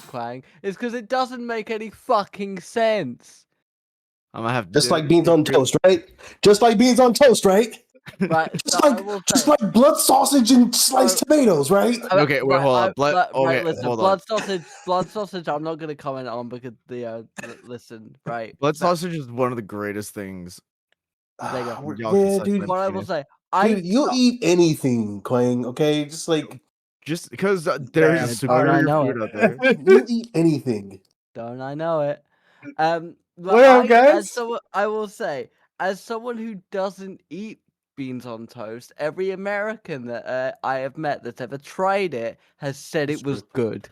Quang, is because it doesn't make any fucking sense. I'm gonna have Just like beans on toast, right? Just like beans on toast, right? Right. Just like blood sausage and sliced tomatoes, right? Okay, wait, hold on. Listen, hold on. blood sausage. I'm not gonna comment on because listen, right? Blood sausage is one of the greatest things. There you go. Yeah, dude. What I will say, Dude, you'll eat anything, Quang. Okay, just because there's superior food out there. You'll eat anything. Don't I know it? Well, guys. I will say, as someone who doesn't eat beans on toast, every American that I have met that's ever tried it has said it was good.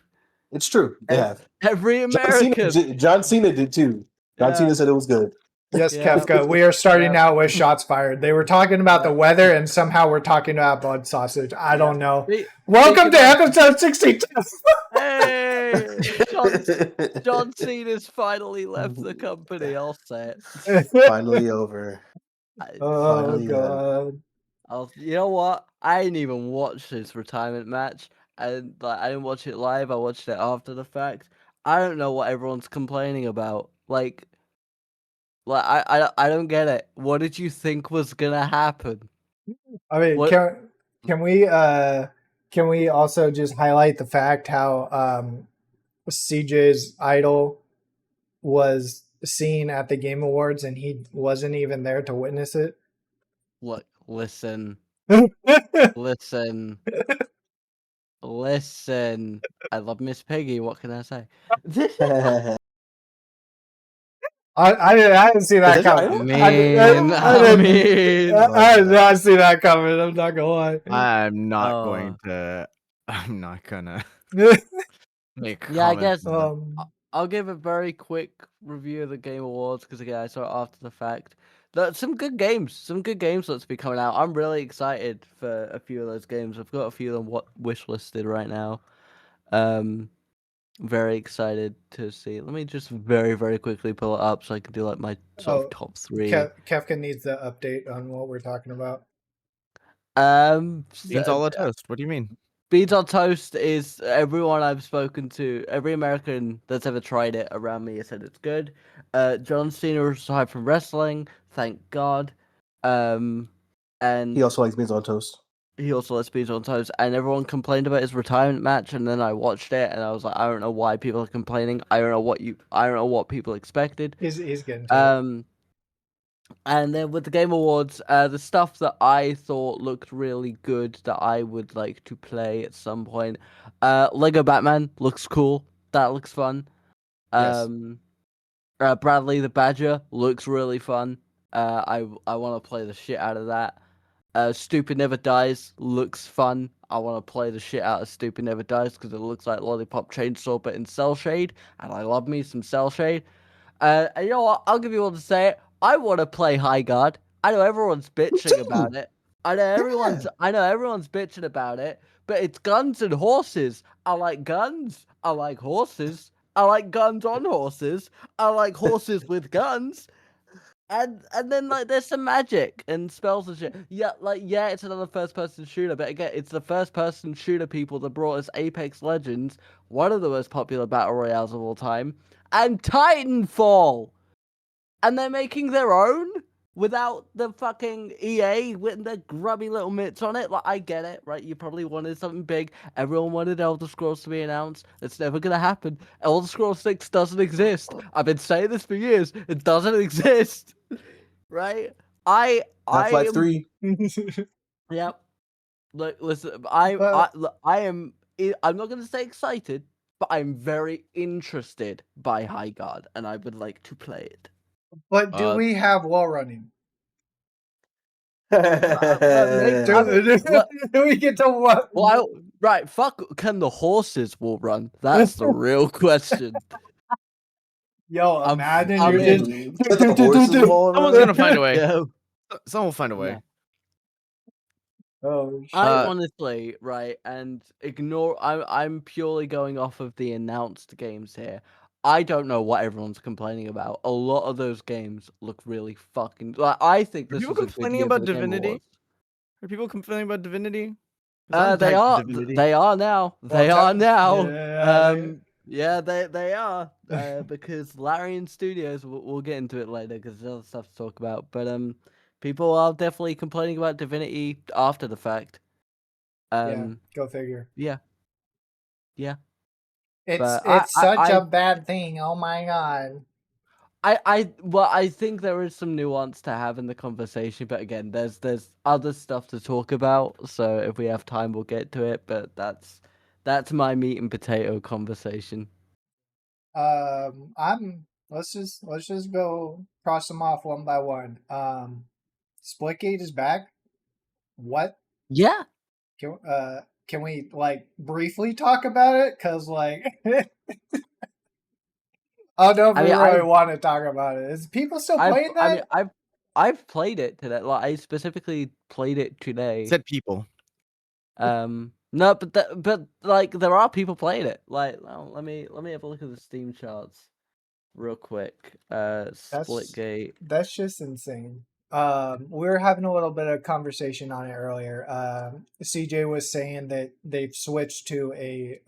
It's true. They have. Every American. John Cena did too. John Cena said it was good. Yes, Kefka, we are starting out with shots fired. They were talking about the weather, and somehow we're talking about blood sausage. I don't know. Welcome to episode 62. Hey, John Cena's finally left the company. I'll say it. Finally over. Oh god. You know what? I didn't even watch his retirement match, and I didn't watch it live. I watched it after the fact. I don't know what everyone's complaining about. Like I don't get it. What did you think was gonna happen? I mean, can we also just highlight the fact how CJ's idol was seen at the Game Awards and he wasn't even there to witness it? Look, listen. Listen. I love Miss Piggy. What can I say? I didn't see that coming. I did not see that coming. I'm not gonna lie. I'm not gonna make comments. I guess I'll give a very quick review of the Game Awards because again I saw it after the fact. Some good games that's be coming out. I'm really excited for a few of those games. I've got a few of them wish listed right now. Very excited to see. Let me just very, very quickly pull it up so I can do like my sort of top 3. Kefka needs the update on what we're talking about. Beans on toast. What do you mean? Beans on toast is everyone I've spoken to, every American that's ever tried it around me has said it's good. John Cena retired from wrestling, thank God. And he also likes beans on toast. He also likes beans on toast, and everyone complained about his retirement match, and then I watched it, and I was like, I don't know why people are complaining. I don't know what people expected. He's getting tired. And then with the Game Awards, the stuff that I thought looked really good that I would like to play at some point. Lego Batman looks cool. That looks fun. Yes. Bradley the Badger looks really fun. I want to play the shit out of that. Stupid Never Dies looks fun. I want to play the shit out of Stupid Never Dies because it looks like Lollipop Chainsaw but in Cell Shade, and I love me some Cell Shade. And you know what? I'll give you one to say it. I want to play High Guard. I know everyone's bitching about it. I know everyone's bitching about it, but it's guns and horses. I like guns. I like horses. I like guns on horses. I like horses with guns. And then like there's some magic and spells and shit. Yeah, it's another first person shooter, but again, it's the first person shooter people that brought us Apex Legends, one of the most popular battle royales of all time, and Titanfall. And they're making their own without the fucking EA with their grubby little mitts on it. Like, I get it, right? You probably wanted something big. Everyone wanted Elder Scrolls to be announced. It's never gonna happen. Elder Scrolls 6 doesn't exist. I've been saying this for years. It doesn't exist. Right? Half-Life 3. Yep. Look, listen, I'm not gonna say excited, but I'm very interested by High Guard, and I would like to play it. But do we have wall running? Do we get to what? Well, right, fuck, can the horses wall run? That's the real question. Yo, imagine you're just... Someone's gonna find a way. Yeah. Someone will find a way. Yeah. Oh, I honestly, right, and I'm purely going off of the announced games here. I don't know what everyone's complaining about. A lot of those games look really fucking... Like, I think this is complaining about Divinity? Are people complaining about Divinity? They are now. They are now. Yeah. Yeah, they are because Larian Studios. We'll get into it later because there's other stuff to talk about. But people are definitely complaining about Divinity after the fact. Yeah, go figure. Yeah, yeah. It's But such a bad thing. Oh my god. I think there is some nuance to have in the conversation, but again, there's other stuff to talk about. So if we have time, we'll get to it. But that's my meat and potato conversation. Let's just go cross them off one by one. Splitgate is back. What? Yeah. Can we like briefly talk about it? Cause like I don't know if we really want to talk about it. Is people still playing that? I've played it today. Like I specifically played it today. Said people. No, but like there are people playing it. Like, well, let me have a look at the Steam charts real quick. Splitgate. That's just insane. We were having a little bit of conversation on it earlier. CJ was saying that they've switched to a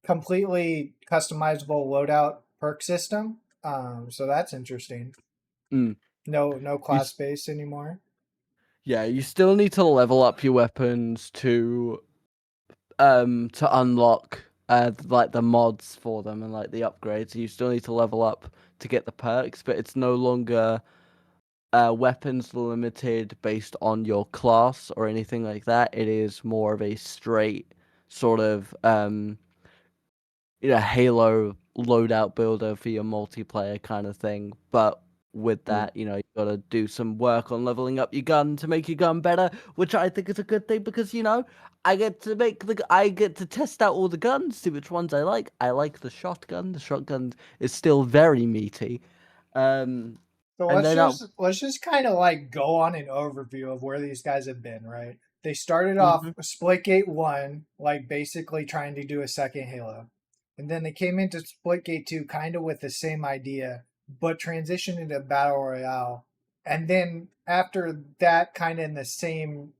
completely customizable loadout perk system. So that's interesting. No class base anymore. Yeah, you still need to level up your weapons to unlock like the mods for them and like the upgrades. You still need to level up to get the perks, but it's no longer weapons limited based on your class or anything like that. It is more of a straight sort of Halo loadout builder for your multiplayer kind of thing. But with that, you gotta do some work on leveling up your gun to make your gun better, which I think is a good thing because I get to test out all the guns, see which ones I like. I like the shotgun. The shotgun is still very meaty. So let's just kind of like go on an overview of where these guys have been, right? They started off Splitgate 1, like basically trying to do a second Halo. And then they came into Splitgate 2 kind of with the same idea, but transitioned into Battle Royale. And then after that, kind of in the same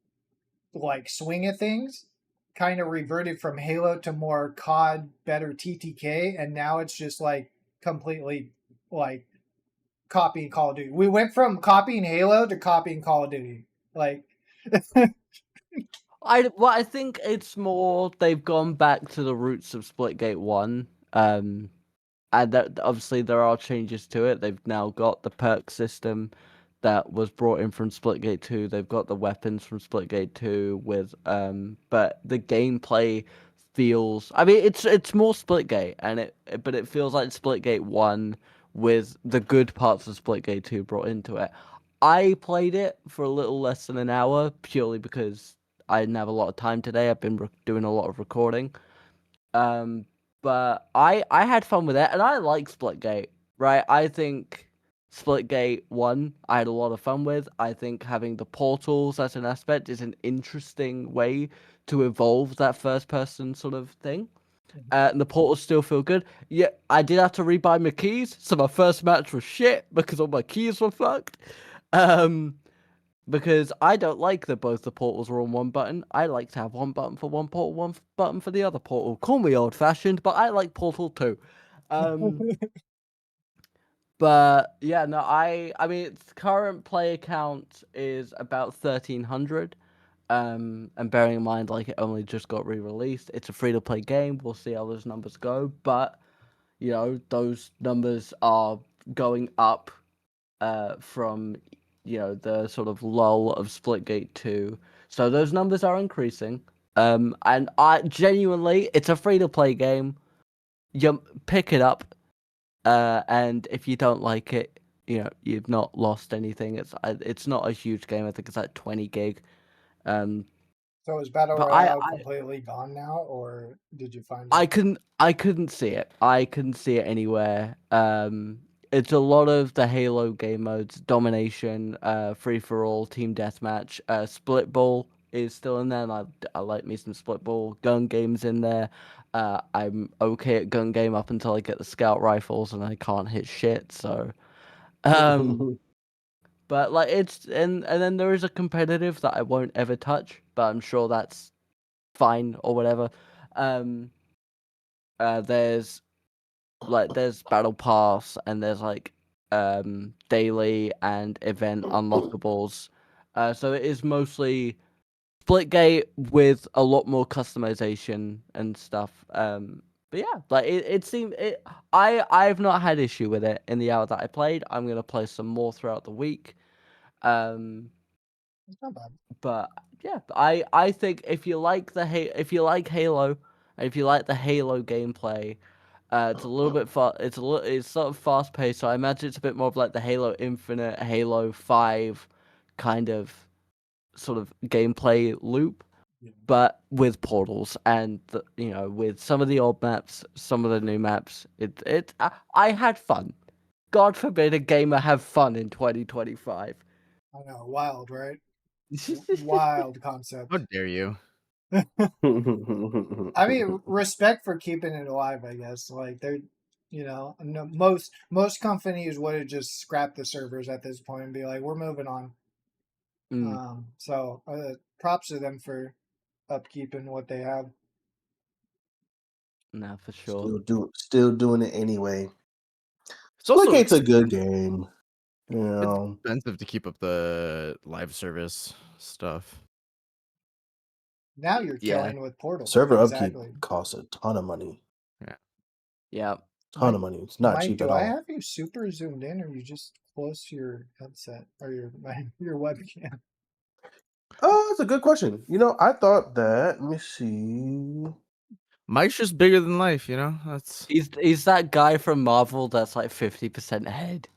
like swing of things, kind of reverted from Halo to more COD, better TTK, and now it's just like completely like copying Call of Duty. We went from copying Halo to copying Call of Duty. Like I think it's more they've gone back to the roots of Splitgate 1. And that obviously there are changes to it. They've now got the perk system that was brought in from Splitgate 2. They've got the weapons from Splitgate 2 with but the gameplay feels, I mean, it's more Splitgate but it feels like Splitgate 1 with the good parts of Splitgate 2 brought into it. I played it for a little less than an hour purely because I didn't have a lot of time today. I've been doing a lot of recording. But I had fun with it, and I like Splitgate, right? I think Splitgate 1 I had a lot of fun with. I think having the portals as an aspect is an interesting way to evolve that first person sort of thing. And the portals still feel good. Yeah, I did have to rebuy my keys, so my first match was shit because all my keys were fucked. Because I don't like that both the portals are on one button. I like to have one button for one portal, one button for the other portal. Call me old-fashioned, but I like Portal 2. But yeah, no, I mean, its current player count is about 1,300. And bearing in mind, like, it only just got re-released. It's a free-to-play game. We'll see how those numbers go. But, those numbers are going up from the sort of lull of Splitgate 2. So those numbers are increasing. And I genuinely, it's a free-to-play game. You pick it up, and if you don't like it, you've not lost anything. It's not a huge game. I think it's like 20 gig. So is Battle Royale completely gone now, or did you find it? I couldn't see it. I couldn't see it anywhere. It's a lot of the Halo game modes: domination, free for all, team deathmatch, split ball is still in there, and I like me some split ball. Gun games in there. I'm okay at gun game up until I get the scout rifles, and I can't hit shit. So, but like and then there is a competitive that I won't ever touch, but I'm sure that's fine or whatever. there's battle pass and there's like daily and event unlockables. So it is mostly Splitgate with a lot more customization and stuff. But yeah, like it seemed it. I've not had issue with it in the hour that I played. I'm gonna play some more throughout the week. It's not bad. But yeah, I think if you like Halo, and if you like the Halo gameplay, it's a little bit it's sort of fast paced. So I imagine it's a bit more of like the Halo Infinite, Halo 5 kind of sort of gameplay loop, but with portals and with some of the old maps, some of the new maps. I had fun. God forbid a gamer have fun in 2025. I know, wild, right? Wild concept. How dare you? I mean, respect for keeping it alive, I guess. Like they're, most companies would have just scrapped the servers at this point and be like, we're moving on. So props to them for upkeeping what they have. No, for sure. Still doing it anyway. It's also it's a good game. It's expensive to keep up the live service stuff. Now you're killing with portals. Server upkeep costs a ton of money. Yeah. Ton of money. It's not Mike, cheap at do all. I have you super zoomed in, or are you just close to your headset or your webcam? Oh, that's a good question. I thought that. Let me see. Mike's just bigger than life, That's He's that guy from Marvel that's like 50% head.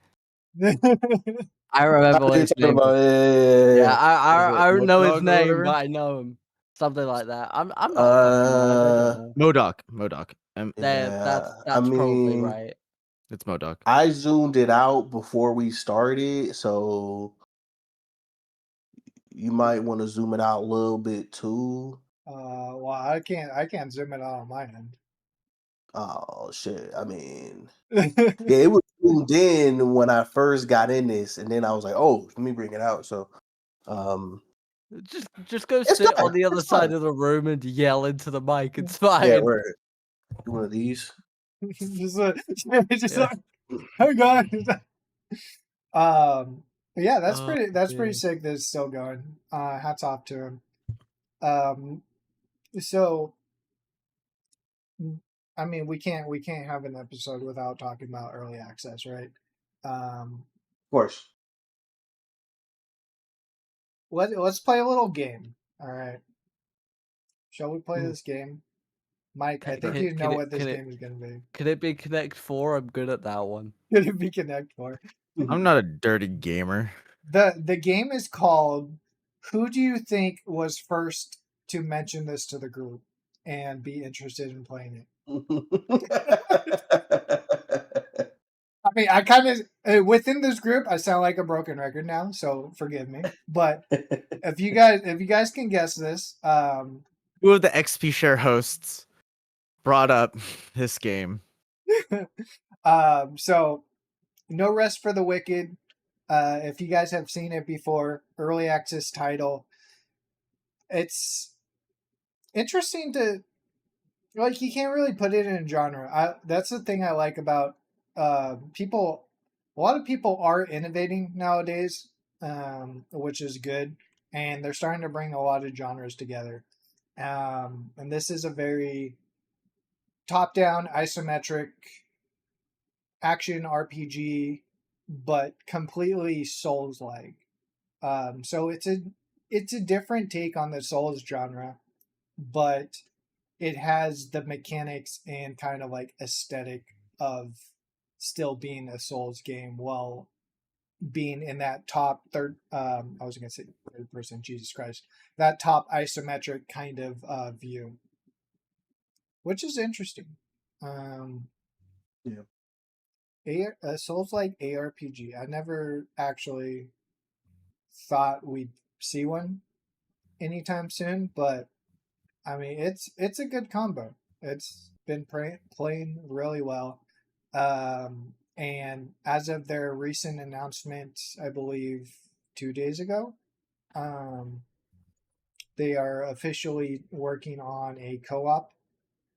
I remember what his name was. Yeah, I don't know his name, but I know him. Something like that. I'm not I don't know. MODOK. That's probably right. It's MODOK. I zoomed it out before we started, so you might want to zoom it out a little bit too. Well, I can't zoom it out on my end. Oh shit! I mean, yeah, it was zoomed in when I first got in this, and then I was like, "Oh, let me bring it out." So, just go sit on the other side of the room and yell into the mic. It's fine. Yeah, we're one of these. Oh god. Yeah, that's pretty sick that it's still going. Hats off to him. So I mean, we can't have an episode without talking about early access, right? Of course. Let's play a little game. All right. Shall we play this game? Mike, I think you know what this game is going to be. Could it be Connect 4? I'm good at that one. Could it be Connect 4? I'm not a dirty gamer. The game is called Who Do You Think Was First to Mention This to the Group and Be Interested in Playing it? I mean, I kind of within this group, I sound like a broken record now, so forgive me. But if you guys can guess this, who of the XP Share hosts brought up this game? So No Rest for the Wicked. If you guys have seen it before, early access title. It's interesting to you can't really put it in a genre. That's the thing I like about people. A lot of people are innovating nowadays, which is good, and they're starting to bring a lot of genres together. And this is a very top-down isometric action RPG, but completely Souls-like. So it's a different take on the Souls genre, but it has the mechanics and kind of like aesthetic of still being a Souls game while being in that top third. I was going to say third person, Jesus Christ, that top isometric kind of view, which is interesting. A Souls-like ARPG. I never actually thought we'd see one anytime soon, but I mean, it's a good combo. It's been playing really well. And as of their recent announcement, I believe 2 days ago, they are officially working on a co-op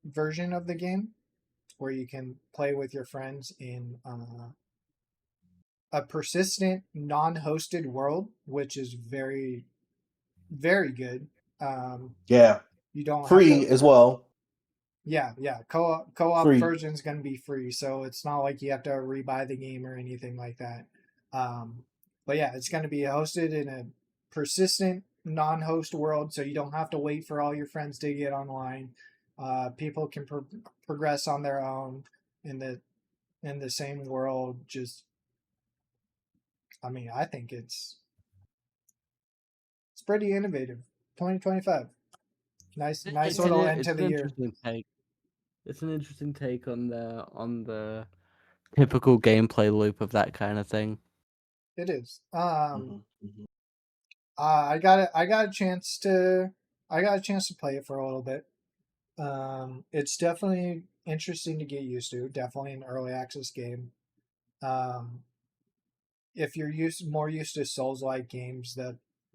version of the game. where you can play with your friends in a persistent, non-hosted world, which is very, very good. Yeah. You don't have Free to. as well. Yeah. Co-op Free. version is going to be free, so it's not like you have to rebuy the game or anything like that. But yeah, it's going to be hosted in a persistent non-host world, so you don't have to wait for all your friends to get online. People can progress on their own in the same world. I think it's pretty innovative. 2025, nice little end to the year. Take. It's an interesting take on the typical gameplay loop of that kind of thing. It is. Mm-hmm. I got a chance to play it for a little bit. It's definitely interesting to get used to. Definitely an early access game. If you're more used to Souls-like games,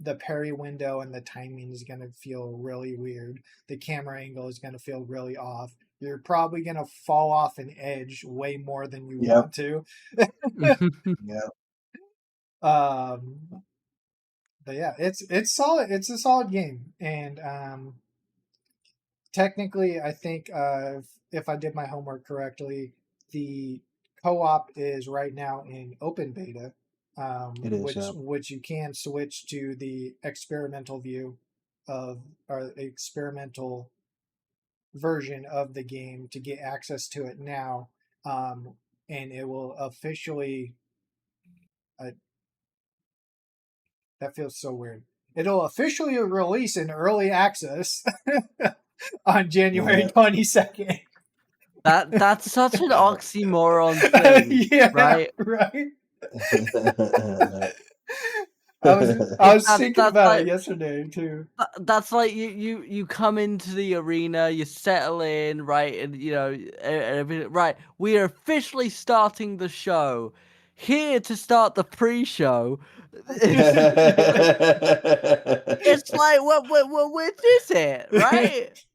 the parry window and the timing is going to feel really weird. The camera angle is going to feel really off. You're probably going to fall off an edge way more than you want to. Yeah. But yeah, it's solid. It's a solid game, and technically, I think if I did my homework correctly, the co-op is right now in open beta, It is, which you can switch to the experimental view of or experimental version of the game to get access to it now, and it will officially. That feels so weird. It'll officially release in early access on January 22nd. That's such an oxymoron thing, yeah, right? Right. I was thinking about it yesterday too. That's like you come into the arena, you settle in, right, and you know everything. Right, we are officially starting the show. Here to start the pre-show. It's like what is it, right?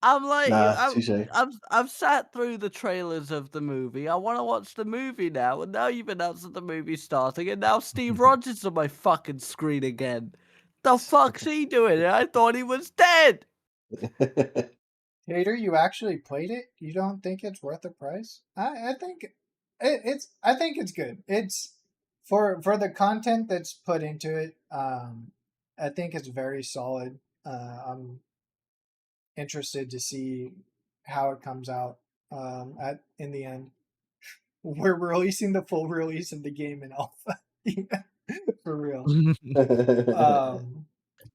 I'm like, I've sat through the trailers of the movie. I want to watch the movie now, and now you've announced that the movie's starting, and now Steve Rogers on my fucking screen again. The fuck's he doing? I thought he was dead. Hater, you actually played it? You don't think it's worth the price? I think I think it's good. It's for the content that's put into it. I think it's very solid. I'm interested to see how it comes out in the end. We're releasing the full release of the game in alpha. For real.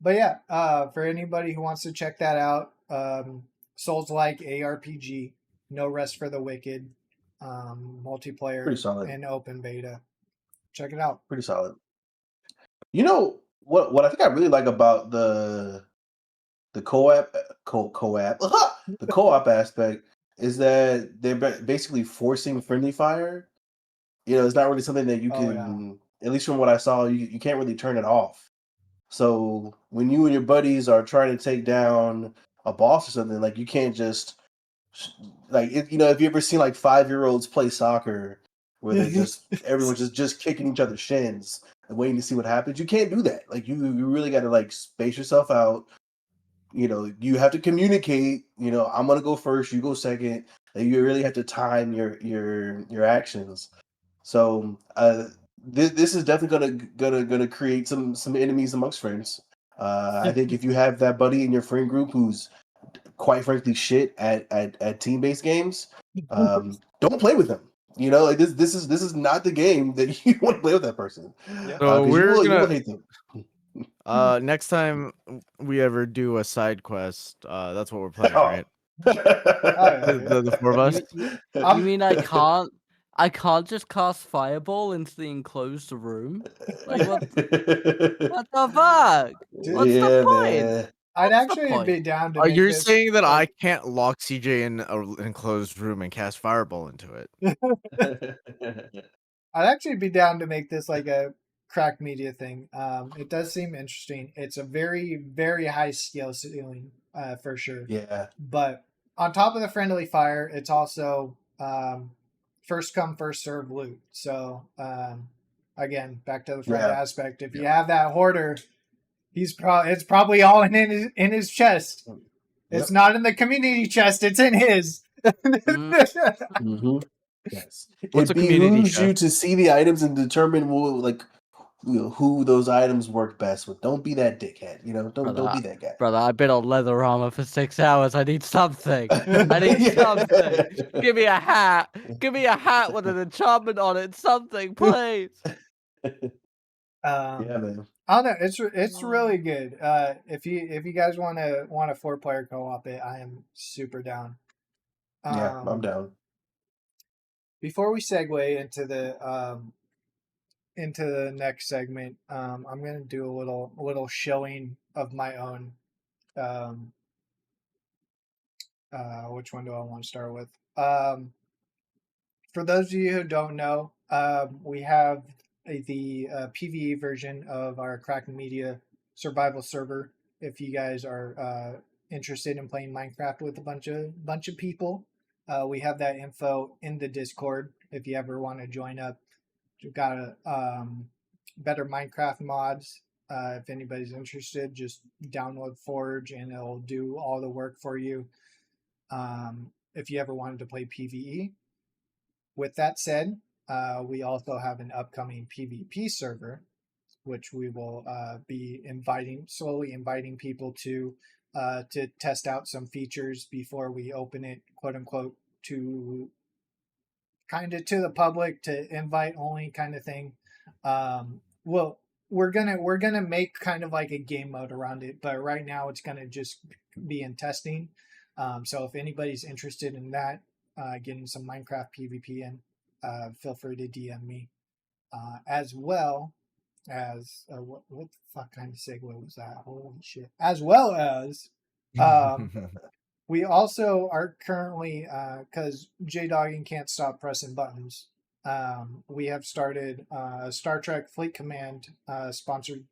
But yeah, for anybody who wants to check that out, Souls-like ARPG, no rest for the wicked, multiplayer and open beta. Check it out. Pretty solid. You know what I think I really like about the co-op the co-op aspect is that they're basically forcing friendly fire. You know, it's not really something that you can, at least from what I saw, you can't really turn it off. So when you and your buddies are trying to take down a boss or something, like you can't just if you ever seen like 5-year-olds play soccer where they everyone's just kicking each other's shins and waiting to see what happens. You can't do that. Like you really got to like space yourself out. You know, you have to communicate. You know, I'm gonna go first, you go second. And you really have to time your actions. So this is definitely gonna create some enemies amongst friends. I think if you have that buddy in your friend group who's quite frankly shit at team-based games, don't play with them. You know, like this is not the game that you want to play with that person. Yeah. So you will hate them. Next time we ever do a side quest, that's what we're playing, right? The four of us. You mean I can't just cast Fireball into the enclosed room? Like what the fuck? What's the point? Man. I'd actually be down to. You're saying that I can't lock CJ in an enclosed room and cast Fireball into it? I'd actually be down to make this like a crack media thing. It does seem interesting. It's a very, very high skill ceiling, for sure. Yeah. But on top of the friendly fire, it's also first come, first serve loot. So again, back to the friend aspect. If you have that hoarder, it's probably all in his chest. It's not in the community chest. It's in his. Mm-hmm. Yes. What's it a community behooves you chest? to see the items and determine who those items work best with. Don't be that dickhead. Don't be that guy. Brother, I've been on leather armor for 6 hours. I need something. I need something. Give me a hat. Give me a hat with an enchantment on it. Something, please. Yeah, man. I don't know. It's really good. If you guys want a 4-player co-op it, I am super down. Yeah, I'm down. Before we segue into the next segment, I'm gonna do a little showing of my own. Which one do I want to start with? For those of you who don't know, we have the PvE version of our Krafton Media survival server. If you guys are interested in playing Minecraft with a bunch of people, we have that info in the Discord. If you ever want to join up, we've got better Minecraft mods. If anybody's interested, just download Forge and it'll do all the work for you. If you ever wanted to play PvE. With that said, we also have an upcoming PvP server, which we will be slowly inviting people to test out some features before we open it, quote unquote, to the public, to invite only kind of thing. Well, we're gonna make kind of like a game mode around it, but right now it's gonna just be in testing. So if anybody's interested in that, getting some Minecraft PvP in, feel free to DM me. As well as what the fuck kind of segue was that? Holy shit! As well as we also are currently, because J-Dogging can't stop pressing buttons, we have started a Star Trek Fleet Command sponsored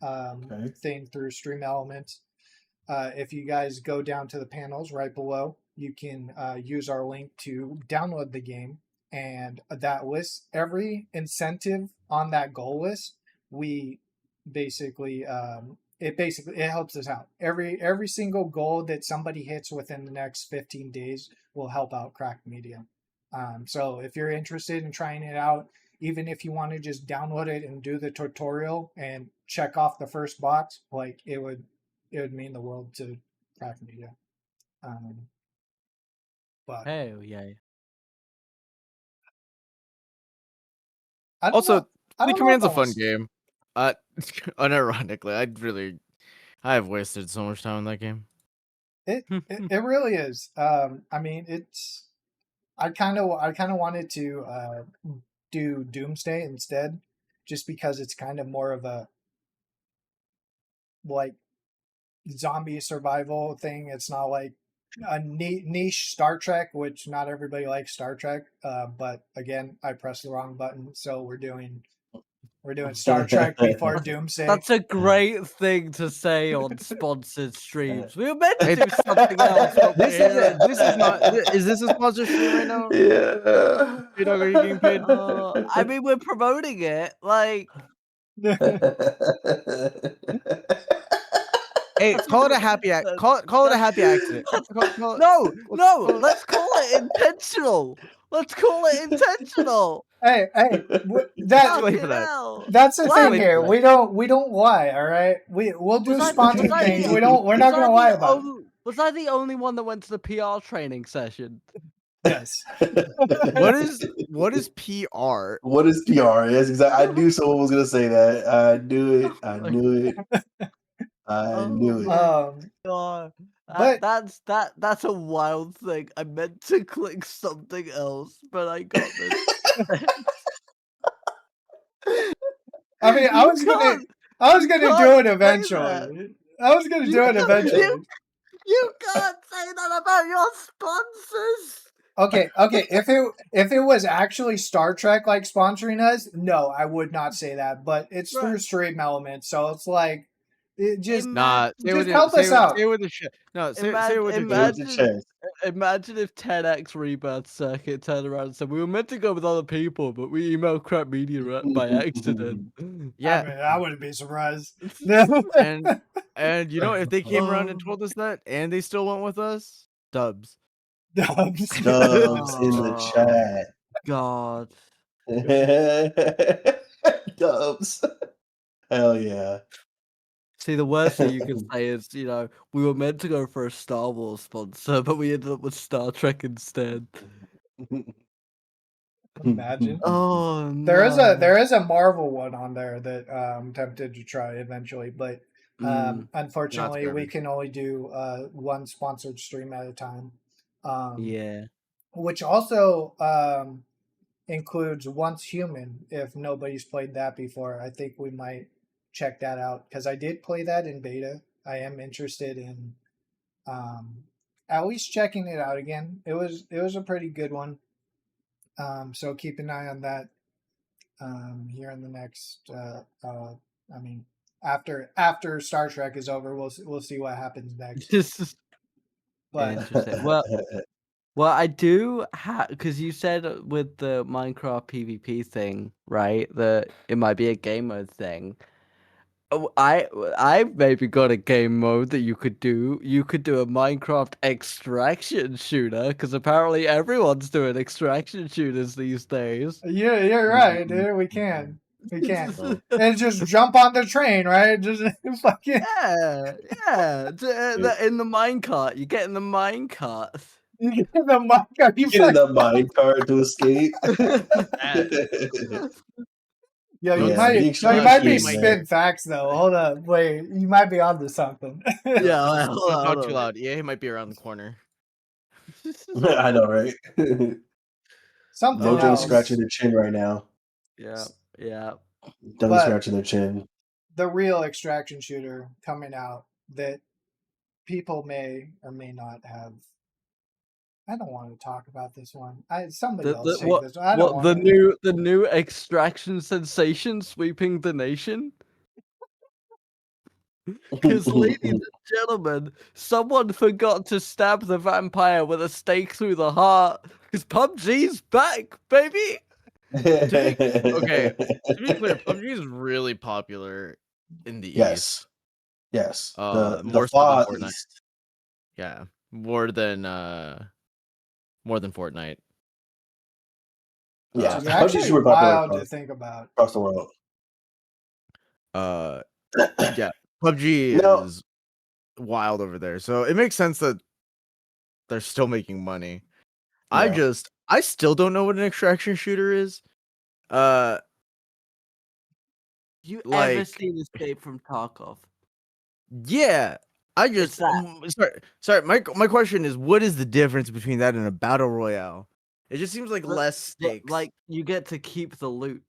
thing through Stream Elements. If you guys go down to the panels right below, you can use our link to download the game, and that lists every incentive on that goal list. We basically it helps us out. Every single goal that somebody hits within the next 15 days will help out Krafton Media. So if you're interested in trying it out, even if you want to just download it and do the tutorial and check off the first box, like it would mean the world to Krafton Media. But hell yeah. Also, Fleet Command's a fun game. Unironically, I have wasted so much time in that game. It really is. I mean, I kind of wanted to do Doomsday instead, just because it's kind of more of a like zombie survival thing. It's not like a niche Star Trek, which not everybody likes Star Trek. But again, I pressed the wrong button, so we're doing Star Trek before Doomsday. That's a great thing to say on sponsored streams. We were meant to do something else. This is not. Is this a sponsored stream right now? Yeah. Are you getting paid? I mean, we're promoting it. Like, hey, call it a happy call it a happy accident. No, let's call it intentional. Let's call it intentional. Hey, that's the thing here. We don't lie, all right? We'll do sponsored things. We're not gonna lie about it. Was I the only one that went to the PR training session? Yes. What is PR? What is PR? Yes, exactly. I knew someone was gonna say that. I knew it. I knew it. God. But that's a wild thing. I meant to click something else, but I got this. I mean, I was gonna do it eventually. You can't say that about your sponsors. Okay. If it was actually Star Trek like sponsoring us, no, I would not say that. But it's through Stream Elements, so it's like Just help us out. Say with the shit. No, say with the Imagine if 10x Rebirth Circuit turned around and said, we were meant to go with other people, but we emailed Crap Media by accident. Yeah. I mean, I wouldn't be surprised. and you know, if they came around and told us that and they still went with us, dubs. Dubs in the chat. God. Dubs. Hell yeah. See, the worst thing you can say is, you know, we were meant to go for a Star Wars sponsor, but we ended up with Star Trek instead. Imagine. Oh no. There is a Marvel one on there that I'm tempted to try eventually, but unfortunately we can only do one sponsored stream at a time. Yeah. Which also includes Once Human. If nobody's played that before, I think we might check that out because I did play that in beta. I am interested in at least checking it out again. It was a pretty good one. So keep an eye on that here in the next. I mean, after Star Trek is over, we'll see what happens next. But interesting. Well, I do have, because you said with the Minecraft PvP thing, right? That it might be a game mode thing. I've maybe got a game mode that you could do. You could do a Minecraft extraction shooter, because apparently everyone's doing extraction shooters these days. Yeah, you're right, dude. We can. And just jump on the train, right? Just fucking. Yeah. In the minecart. You get in the minecart. You get in the minecart. You get in the minecart to escape. Yo, you might be spitting facts though. Hold up, wait. You might be onto something. Yeah, hold on, talk too loud. Yeah, he might be around the corner. I know, right? Something Mojo's else. scratching their chin right now. Yeah. Double scratching their chin. The real extraction shooter coming out that people may or may not have. I don't want to talk about this one. Somebody else take this one. I don't want the new extraction sensation sweeping the nation. Because, ladies and gentlemen, someone forgot to stab the vampire with a stake through the heart. Because PUBG's back, baby. Okay, to be clear, PUBG is really popular in the East. Yes. More so than Fortnite. Yeah, more than Fortnite. Yeah, it's actually super wild to think about across the world. Yeah, PUBG is wild over there, so it makes sense that they're still making money. Yeah. I still don't know what an extraction shooter is. You ever seen Escape from Tarkov? Yeah, I just sorry. My question is, what is the difference between that and a battle royale? It just seems like less stakes. Like you get to keep the loot.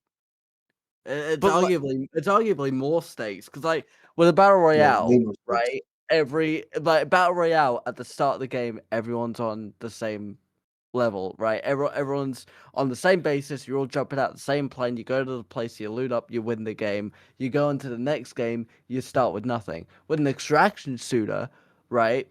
It's arguably more stakes because, like, with a battle royale, right? Battle royale at the start of the game, everyone's on the same level, right? Everyone's on the same basis. You're all jumping out the same plane. You go to the place, you loot up, you win the game. You go into the next game, you start with nothing. With an extraction shooter, right?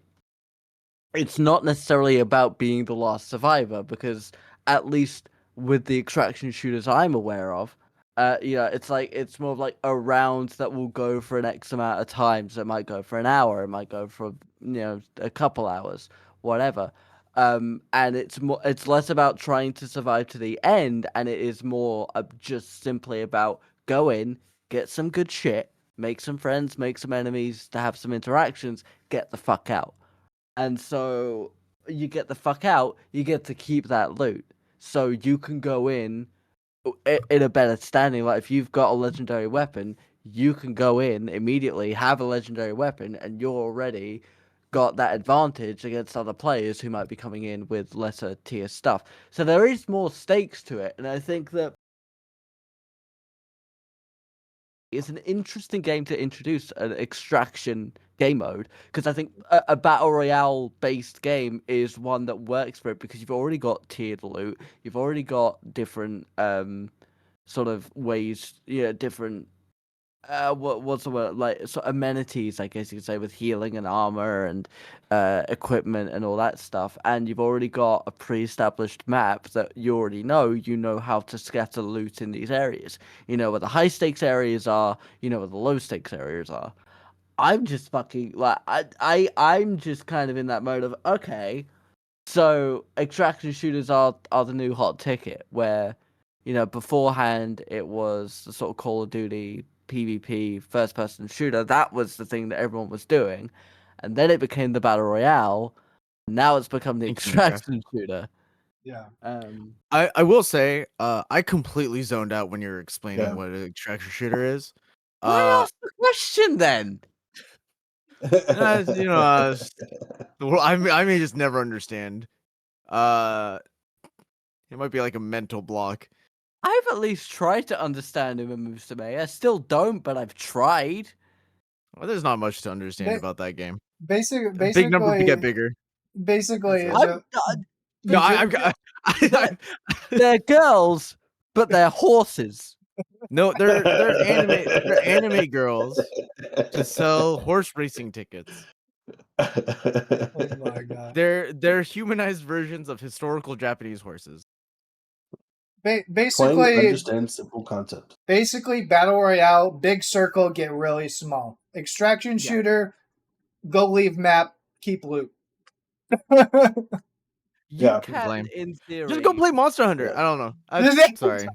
It's not necessarily about being the last survivor because, at least with the extraction shooters I'm aware of, it's more of like a round that will go for an X amount of time. So it might go for an hour, it might go for a couple hours, whatever. And it's less about trying to survive to the end, and it is more just simply about go in, get some good shit, make some friends, make some enemies, to have some interactions, get the fuck out. And so you get the fuck out, you get to keep that loot, so you can go in a better standing. Like, if you've got a legendary weapon, you can go in immediately, have a legendary weapon, and you're already got that advantage against other players who might be coming in with lesser tier stuff. So there is more stakes to it, and I think that it's an interesting game to introduce an extraction game mode, because I think a battle royale based game is one that works for it because you've already got tiered loot, you've already got different sort of ways, different what's the word, like, so amenities, I guess you could say, with healing and armor and equipment and all that stuff, and you've already got a pre-established map that you already know. You know how to scatter loot in these areas. You know where the high stakes areas are. You know where the low stakes areas are. I'm just fucking like I'm just kind of in that mode of, okay, so extraction shooters are the new hot ticket, where, you know, beforehand it was the sort of Call of Duty PvP first person shooter. That was the thing that everyone was doing. And then it became the Battle Royale. Now it's become the extraction shooter. Yeah. I will say, I completely zoned out when you're explaining what an extraction shooter is. Why ask the question then? You know, well, I may just never understand. It might be like a mental block. I've at least tried to understand him and Musume. I still don't, but I've tried. Well, there's not much to understand about that game. Basically, Big numbers get bigger. Basically, they're girls, but they're horses. No, they're anime girls to sell horse racing tickets. Oh my god. They're humanized versions of historical Japanese horses. Basically, understand simple concept. Basically, battle royale, big circle, get really small. Extraction shooter, go leave map, keep loot. You can, in theory, just go play Monster Hunter. I don't know. I'm sorry.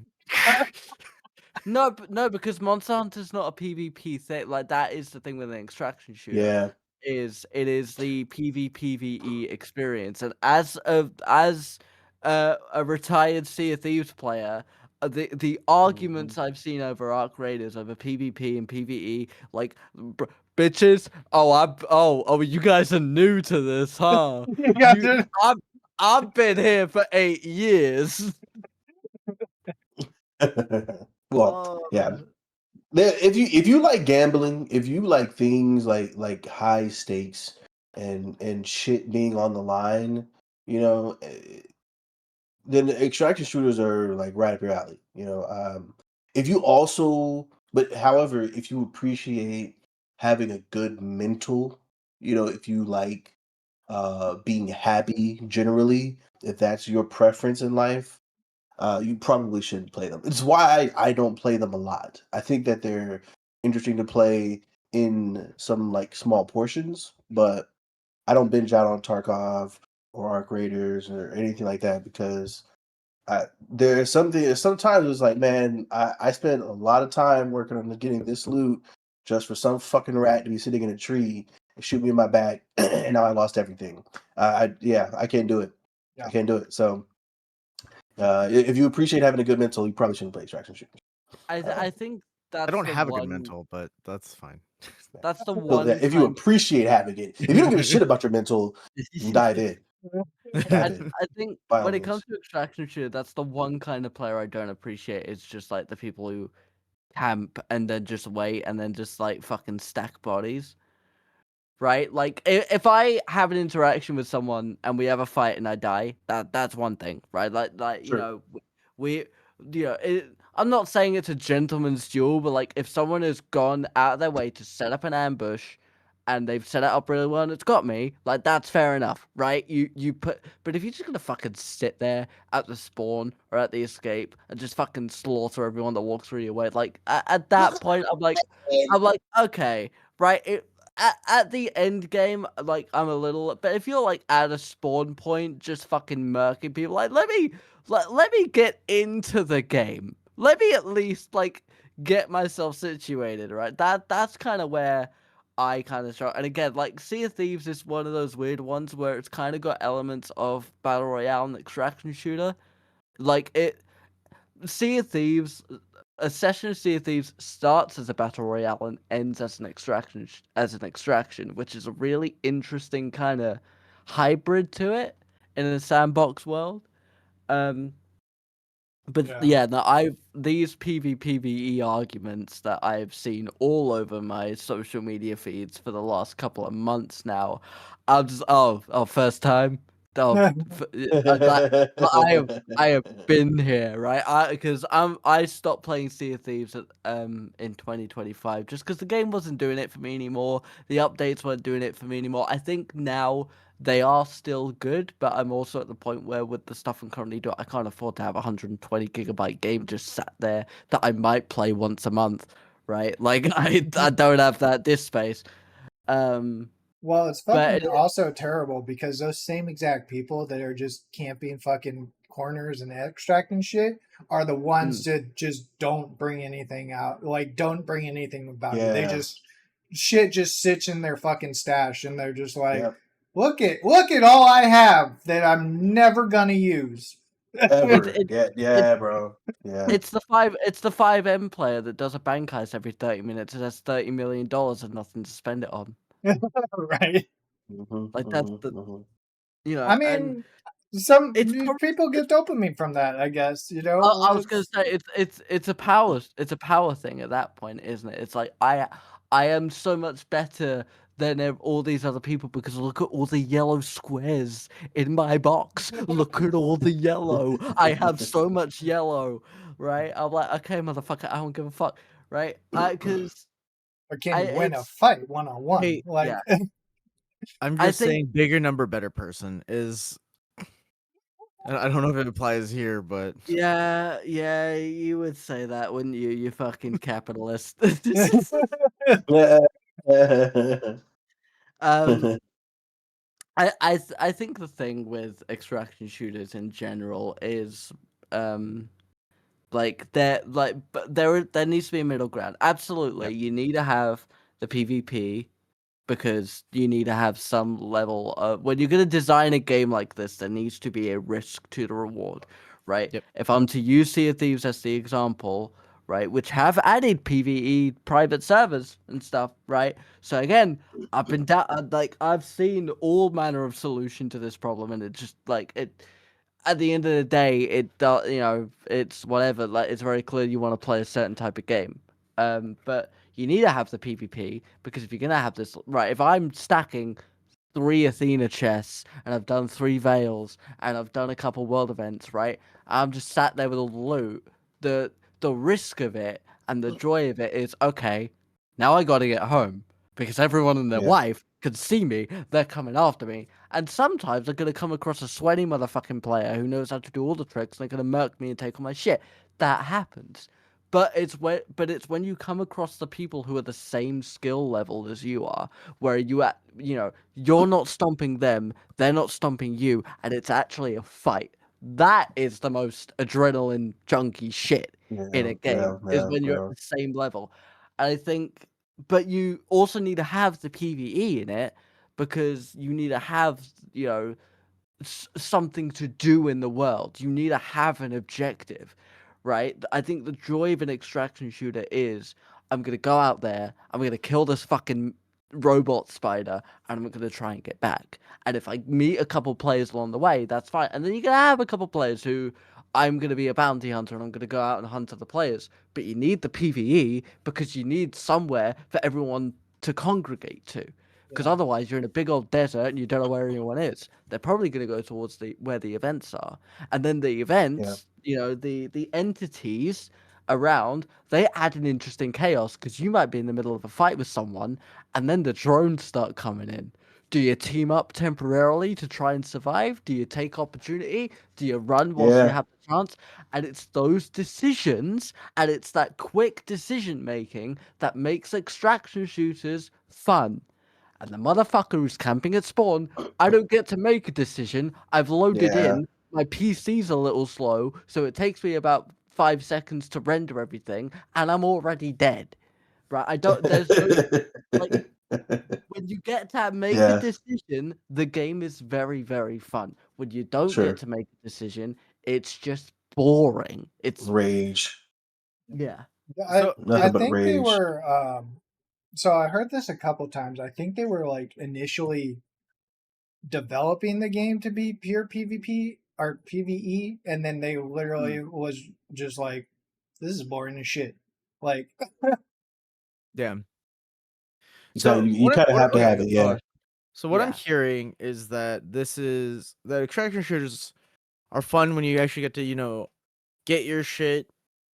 No, because Monster Hunter's not a PvP thing. Like, that is the thing with an extraction shooter. Yeah. It is the PvPvE experience, and as a retired Sea of Thieves player, the arguments I've seen over Arc Raiders, over PvP and PvE, like, bitches. You guys are new to this, huh? I've been here for 8 years. Well, yeah. If you like gambling, if you like things like high stakes and shit being on the line, you know, then the extraction shooters are like right up your alley. You know, if you also, but however, if you appreciate having a good mental, you know, if you like being happy generally, if that's your preference in life, you probably shouldn't play them. It's why I don't play them a lot. I think that they're interesting to play in some like small portions, but I don't binge out on Tarkov or Arc Raiders or anything like that because there's something. Sometimes it's like, man, I spent a lot of time working on getting this loot just for some fucking rat to be sitting in a tree and shoot me in my back, and now I lost everything. I can't do it. Yeah. I can't do it. So. If you appreciate having a good mental, you probably shouldn't play extraction shooters. I think that's I don't have one... a good mental, but that's fine. That's the one. If you appreciate having it, if you don't give a shit about your mental, dive in. I think when it comes to extraction shooter, that's the one kind of player I don't appreciate. It's just like the people who camp and then just wait and then just like fucking stack bodies. Right? Like, if I have an interaction with someone and we have a fight and I die, that's one thing, right? Like Sure. you know, I'm not saying it's a gentleman's duel, but like if someone has gone out of their way to set up an ambush and they've set it up really well and it's got me, like, that's fair enough, right? But if you're just gonna fucking sit there at the spawn or at the escape and just fucking slaughter everyone that walks through your way, like, at that point, I'm like, okay, right? At the end game, like, I'm a little, but if you're like at a spawn point, just fucking murking people, like, let me get into the game. Let me at least like get myself situated, right? That's kind of where I kind of struggle. And again, like, Sea of Thieves is one of those weird ones where it's kind of got elements of Battle Royale and extraction shooter. Like, Sea of Thieves, a session of Sea of Thieves starts as a battle royale and ends as an extraction, which is a really interesting kind of hybrid to it in a sandbox world. These PvPvE arguments that I've seen all over my social media feeds for the last couple of months now. I'm just first time. I have been here, right? Because I stopped playing Sea of Thieves in 2025 just because the game wasn't doing it for me anymore. The updates weren't doing it for me anymore. I think now they are still good, but I'm also at the point where with the stuff I'm currently doing, I can't afford to have a 120 gigabyte game just sat there that I might play once a month, right? Like I don't have that disk space. Well, it's But fucking also terrible because those same exact people that are just camping fucking corners and extracting shit are the ones that just don't bring anything out. Like, don't bring anything about it. They just shit just sits in their fucking stash, and they're just like, look at all I have that I'm never gonna use. Ever. Bro. Yeah. It's the 5M player that does a bank heist every 30 minutes and has $30 million and nothing to spend it on. Right. Like that's the you know. I mean, some people get dopamine from that, I guess. You know, I was gonna say it's a power thing at that point, isn't it? It's like I am so much better than all these other people because look at all the yellow squares in my box. Look at all the yellow. I have so much yellow, right? I'm like, okay, motherfucker, I don't give a fuck, right? Because I can win a fight one-on-one. Hey, like, yeah. I'm just saying, bigger number, better person is. I don't know if it applies here, but yeah, you would say that, wouldn't you? You fucking capitalist. I think the thing with extraction shooters in general is like there needs to be a middle ground. Absolutely, you need to have the PvP because you need to have some level of when you're gonna design a game like this, there needs to be a risk to the reward, right? Yep. If I'm to use Sea of Thieves as the example, right, which have added PvE private servers and stuff, right? So again, I've been like I've seen all manner of solution to this problem, and it just like it. At the end of the day, it's whatever. Like it's very clear you want to play a certain type of game. But you need to have the PvP because if you're gonna have this, right? If I'm stacking 3 Athena chests and I've done 3 Veils and I've done a couple world events, right? I'm just sat there with all the loot. The risk of it and the joy of it is okay. Now I got to get home because everyone and their wife can see me. They're coming after me, and sometimes I'm gonna come across a sweaty motherfucking player who knows how to do all the tricks. And they're gonna murk me and take all my shit. That happens. But it's when you come across the people who are the same skill level as you are, where you're not stomping them, they're not stomping you, and it's actually a fight. That is the most adrenaline junkie shit in a game, is when you're at the same level. And I think, but you also need to have the PvE in it because you need to have, something to do in the world. You need to have an objective, right? I think the joy of an extraction shooter is I'm going to go out there, I'm going to kill this fucking robot spider, and I'm going to try and get back. And if I meet a couple players along the way, that's fine. And then you're going to have a couple players who I'm going to be a bounty hunter and I'm going to go out and hunt other players. But you need the PvE because you need somewhere for everyone to congregate to. Because otherwise you're in a big old desert and you don't know where anyone is. They're probably going to go towards where the events are. And then the events, the entities around, they add an interesting chaos because you might be in the middle of a fight with someone and then the drones start coming in. Do you team up temporarily to try and survive? Do you take opportunity? Do you run whilst you have the chance? And it's those decisions and it's that quick decision making that makes extraction shooters fun. And the motherfucker who's camping at spawn, I don't get to make a decision. I've loaded in. My PC's a little slow, so it takes me about 5 seconds to render everything, and I'm already dead. Right? I don't. There's no, like when you get to make a decision, the game is very, very fun. When you don't get to make a decision, it's just boring. It's rage. Yeah. I think they were. So I heard this a couple times. I think they were like initially developing the game to be pure PvP or PvE, and then they literally was just like, "This is boring as shit." Like, yeah. So you kind of have to have it, So what I'm Yeah. hearing is that that extraction shooters are fun when you actually get to, get your shit,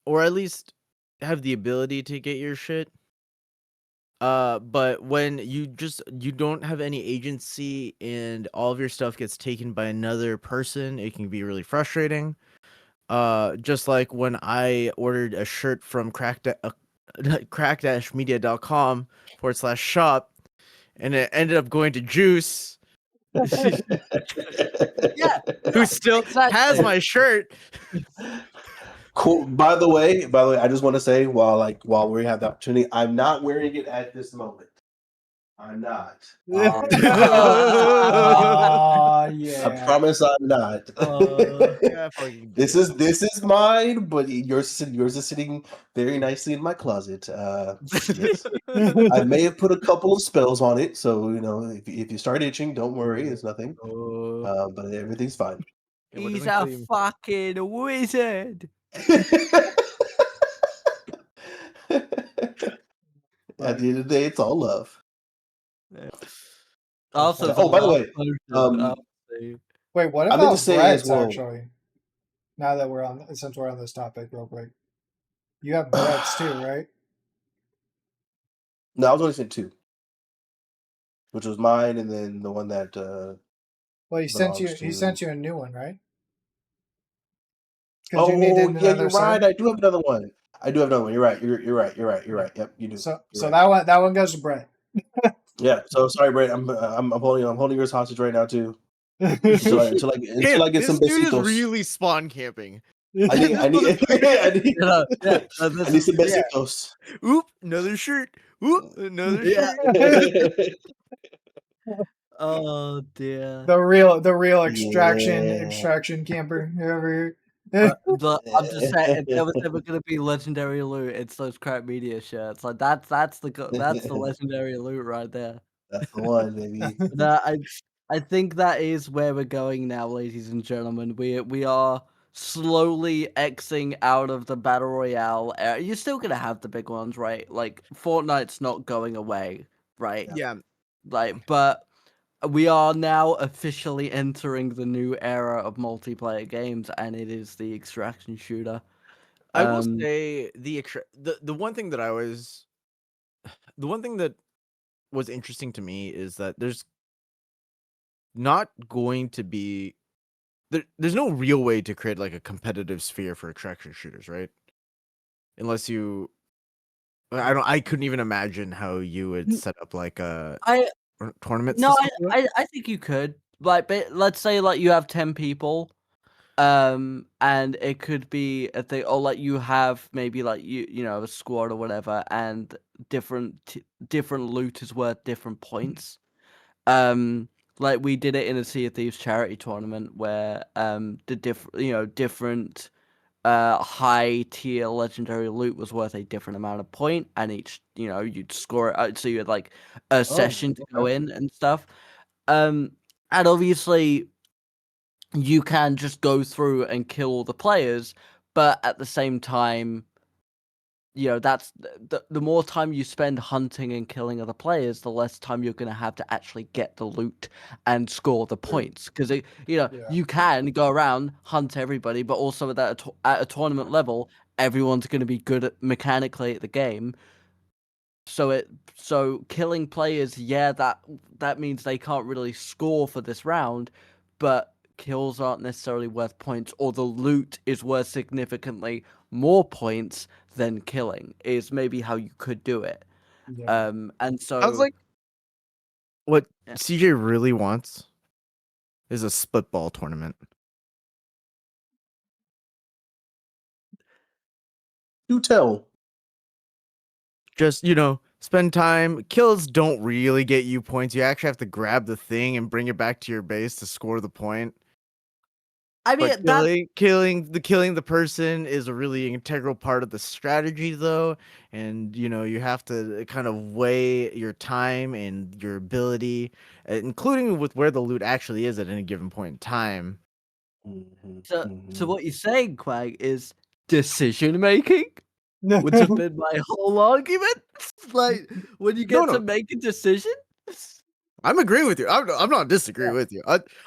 or at least have the ability to get your shit. But when you don't have any agency and all of your stuff gets taken by another person, it can be really frustrating. Just like when I ordered a shirt from crack-media.com/shop, and it ended up going to Juice, Yeah. who still has Exactly. my shirt. Cool. By the way, I just want to say while we have the opportunity, I'm not wearing it at this moment. I'm not. Oh I yeah. promise I'm not. Yeah, fucking This dude. is mine, but yours is sitting very nicely in my closet. Yes. I may have put a couple of spells on it, so if you start itching, don't worry, it's nothing. But everything's fine. He's a fucking wizard. At the end of the day, it's all love. Also, Oh, by the way, wait, what I meant to about say as Brett's well. actually? Now that since we're on this topic, real quick, you have Brett's too, right? No, I was only saying 2, which was mine, and then the one that. Well, he sent you a new one, right? Because you needed Oh yeah, another you're right. sword. I do have another one. You're right. You're right. Yep, you do. So You're right. that one goes to Brett. Yeah. So sorry, Brett. I'm holding yours hostage right now too. Until I get some This dude is besitos. really spawn camping. I need some besitos. Oop, another shirt. Oop, another Yeah. shirt. Oh dear. The real extraction camper over here. But I'm just saying, if there was ever gonna be legendary loot, it's those Crack Media shirts. Like that's the legendary loot right there. That's the one, baby. No, I think that is where we're going now, ladies and gentlemen. We are slowly Xing out of the battle royale era. You're still gonna have the big ones, right? Like Fortnite's not going away, right? Yeah. Like, but we are now officially entering the new era of multiplayer games, and it is the extraction shooter. I will say the one thing that was interesting to me is that there's not going to be there's no real way to create like a competitive sphere for extraction shooters, right? Unless you I couldn't even imagine how you would set up like a tournament No, system. I think you could. Like, but let's say like you have 10 people, and it could be a thing, or like you have maybe like you know a squad or whatever, and different loot is worth different points. Like we did it in a Sea of Thieves charity tournament where the different high tier legendary loot was worth a different amount of point, and each you'd score it out, so you had like a session to go in and stuff. And obviously you can just go through and kill all the players, but at the same time, that's the more time you spend hunting and killing other players, the less time you're going to have to actually get the loot and score the points. Because you can go around, hunt everybody, but also at a tournament level, everyone's going to be good mechanically at the game. So killing players, that means they can't really score for this round, but kills aren't necessarily worth points, or the loot is worth significantly more points than killing, is maybe how you could do it. Yeah. And so I was like, what CJ really wants is a spitball tournament. Do tell. Just, spend time. Kills don't really get you points. You actually have to grab the thing and bring it back to your base to score the point. I mean, but killing the person is a really integral part of the strategy, though, and you have to kind of weigh your time and your ability, including with where the loot actually is at any given point in time. So what you're saying, Quag, is decision making, which has been my whole argument. Like when you get to make a decision. I'm agreeing with you. I'm not disagreeing with you.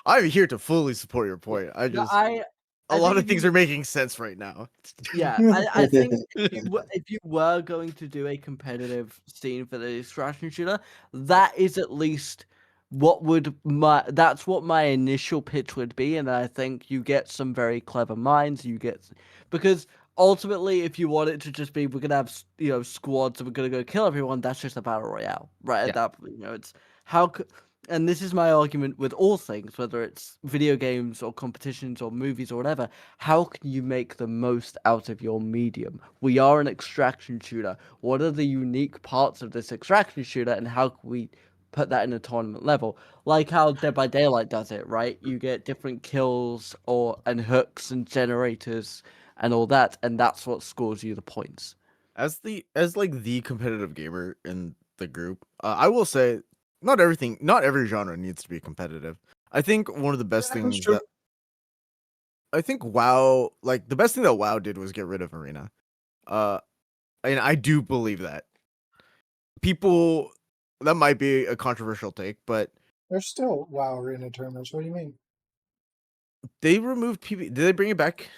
I'm here to fully support your point. I No, just I a lot think of if things you are making sense right now. Yeah, I think if you were going to do a competitive scene for the extraction shooter, that is at least that's what my initial pitch would be, and I think you get some very clever minds. Because ultimately, if you want it to just be we're gonna have squads and we're gonna go kill everyone, that's just a battle royale, right? At Yeah. that point, it's how. And this is my argument with all things, whether it's video games or competitions or movies or whatever. How can you make the most out of your medium? We are an extraction shooter. What are the unique parts of this extraction shooter, and how can we put that in a tournament level? Like how Dead by Daylight does it, right? You get different kills and hooks and generators and all that, and that's what scores you the points. As like the competitive gamer in the group, I will say not every genre needs to be competitive. I think one of the best That's things true. that I think WoW, like the best thing that WoW did was get rid of arena. Uh, and I do believe that people that might be a controversial take, but There's still WoW arena tournaments. What do you mean? they removed PvP. Did they bring it back?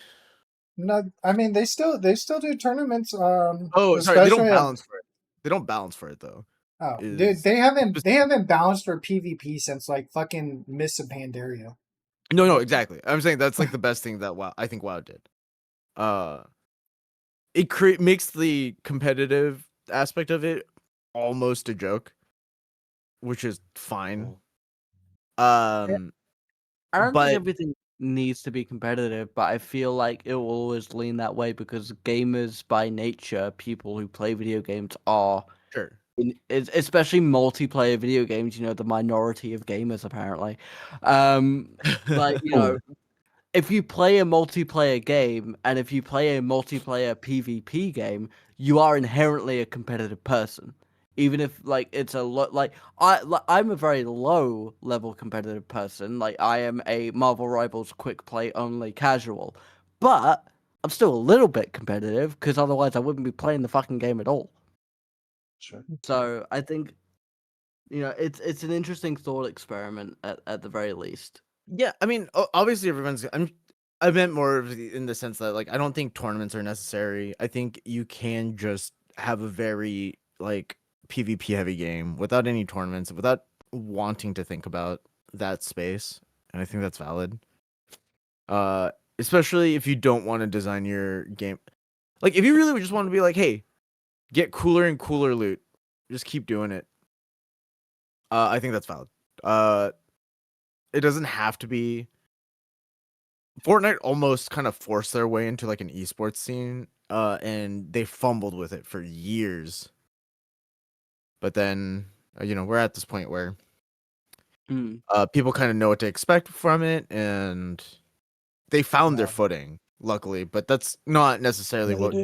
No, I mean they still do tournaments. Oh, sorry, they don't Especially balance for it. They don't balance for it though. oh, dude, Is they haven't balanced for PvP since like fucking Mists of Pandaria. no, exactly. I'm saying that's like the best thing that I think WoW did. It makes the competitive aspect of it almost a joke, which is fine. Um, I don't think but everything needs to be competitive, but I feel like it will always lean that way because gamers by nature, people who play video games are sure. especially multiplayer video games, the minority of gamers apparently. Like, if you play a multiplayer game and if you play a multiplayer PvP game, you are inherently a competitive person. Even if like it's I'm a very low level competitive person. Like I am a Marvel Rivals quick play only casual. But I'm still a little bit competitive because otherwise I wouldn't be playing the fucking game at all. Sure. So I think it's an interesting thought experiment at the very least. Yeah, I mean, obviously I meant more in the sense that like I don't think tournaments are necessary. I think you can just have a very like PvP heavy game without any tournaments, without wanting to think about that space, and I think that's valid. Uh, Especially if you don't want to design your game, like if you really just want to be like, hey, get cooler and cooler loot, just keep doing it. I think that's valid. It doesn't have to be. Fortnite almost kind of forced their way into like an esports scene, and they fumbled with it for years. But then, we're at this point where people kind of know what to expect from it, and they found their footing, luckily. But that's not necessarily what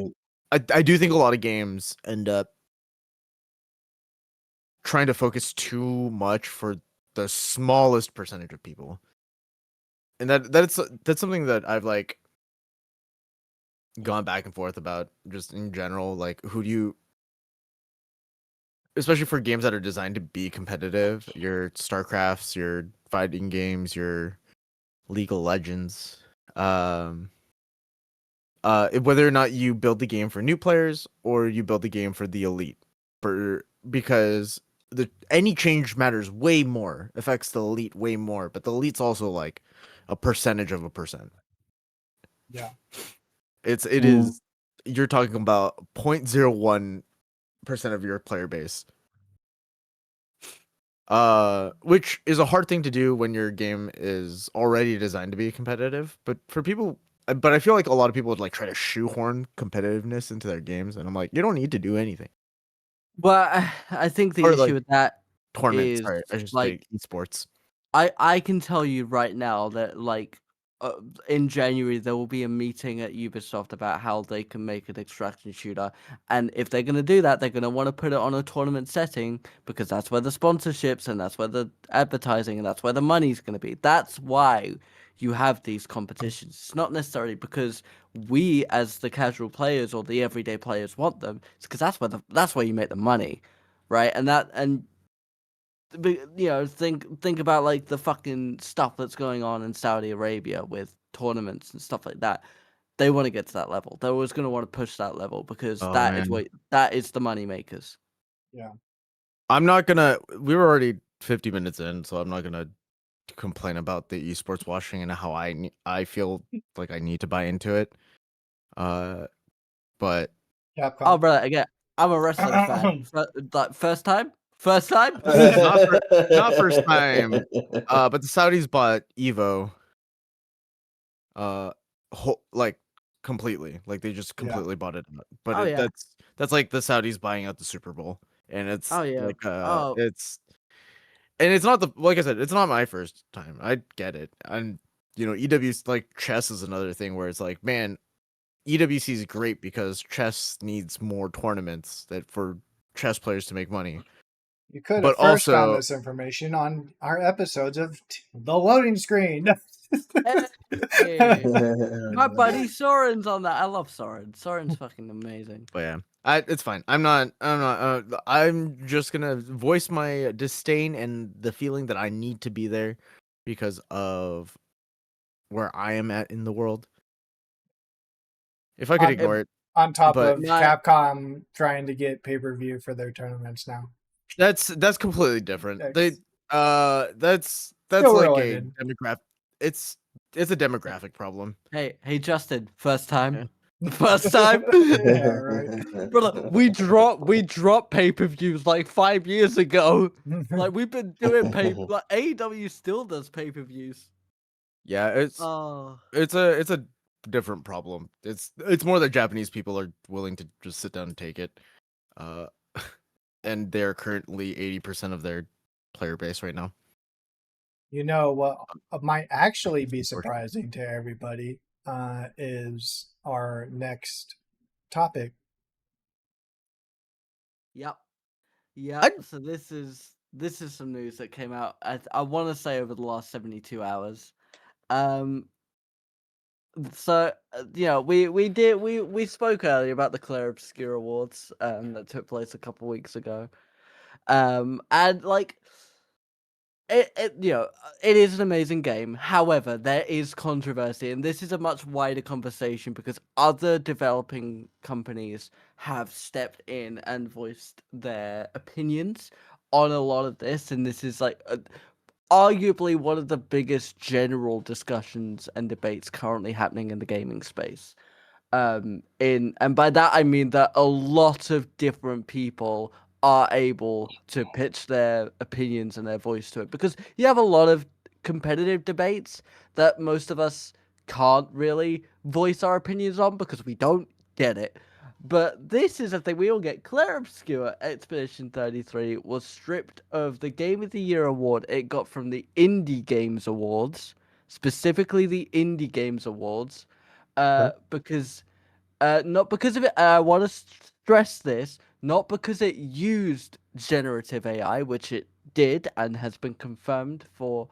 I do think a lot of games end up trying to focus too much for the smallest percentage of people. And that's something that I've like gone back and forth about just in general. Like, who do you, especially for games that are designed to be competitive, your StarCrafts, your fighting games, your League of Legends, whether or not you build the game for new players or you build the game for the elite, because any change matters way more, affects the elite way more, but the elite's also like a percentage of a percent. Yeah. It is, you're talking about 0.01% of your player base. Which is a hard thing to do when your game is already designed to be competitive. But I feel like a lot of people would like try to shoehorn competitiveness into their games, and I'm like, you don't need to do anything. Well, I think the Or issue like with that tournament. is Sorry, I should like say esports. I can tell you right now that in January there will be a meeting at Ubisoft about how they can make an extraction shooter, and if they're going to do that, they're going to want to put it on a tournament setting because that's where the sponsorships and that's where the advertising and that's where the money's going to be. That's why you have these competitions. It's not necessarily because we as the casual players or the everyday players want them. It's because that's where you make the money, right? And think about like the fucking stuff that's going on in Saudi Arabia with tournaments and stuff like that. They want to get to that level. They're always going to want to push that level because Oh, that is man. that is the money makers. Yeah. I'm not gonna. We were already 50 minutes in, so I'm not gonna complain about the esports washing and how I feel like I need to buy into it. But Oh, Capcom. brother, again, I'm a wrestling fan. Like first time. not first time. But the Saudis bought Evo. Like completely. Like they just Yeah. completely bought it. But Oh, yeah. that's like the Saudis buying out the Super Bowl, and it's Oh, yeah. like Oh. it's not like I said, it's not my first time. I get it, and EW's like chess is another thing where it's like, man, EWC is great because chess needs more tournaments for chess players to make money. You could But have first found also- this information on our episodes of the loading screen. Hey. My buddy Soren's on that. I love Soren. Soren's fucking amazing. But yeah, it's fine. I'm just gonna voice my disdain and the feeling that I need to be there because of where I am at in the world. If I could ignore it, On top but of Capcom trying to get pay-per-view for their tournaments now. that's completely different. That's Still like related. a demographic. It's a demographic problem. Hey, Justin. First time. First time. Yeah, right. Brother, we dropped pay-per-views like 5 years ago. Like we've been doing like AEW still does pay-per-views. Yeah, it's a different problem. It's more that Japanese people are willing to just sit down and take it. And they're currently 80% of their player base right now. You know what might actually be surprising to everybody is our next topic. Yep. So this is some news that came out. I want to say over the last 72 hours. So we spoke earlier about the Claire Obscure Awards that took place a couple weeks ago. And like it is an amazing game. However, there is controversy, and this is a much wider conversation because other developing companies have stepped in and voiced their opinions on a lot of this, and this is like arguably one of the biggest general discussions and debates currently happening in the gaming space. And by that I mean that a lot of different people are able to pitch their opinions and their voice to it, because you have a lot of competitive debates that most of us can't really voice our opinions on because we don't get it. But this is a thing we all get. Claire Obscure Expedition 33 was stripped of the Game of the Year award it got from the Indie Games Awards, specifically the Indie Games Awards, because not because of it. I want to stress this, not because it used generative AI, which it did and has been confirmed for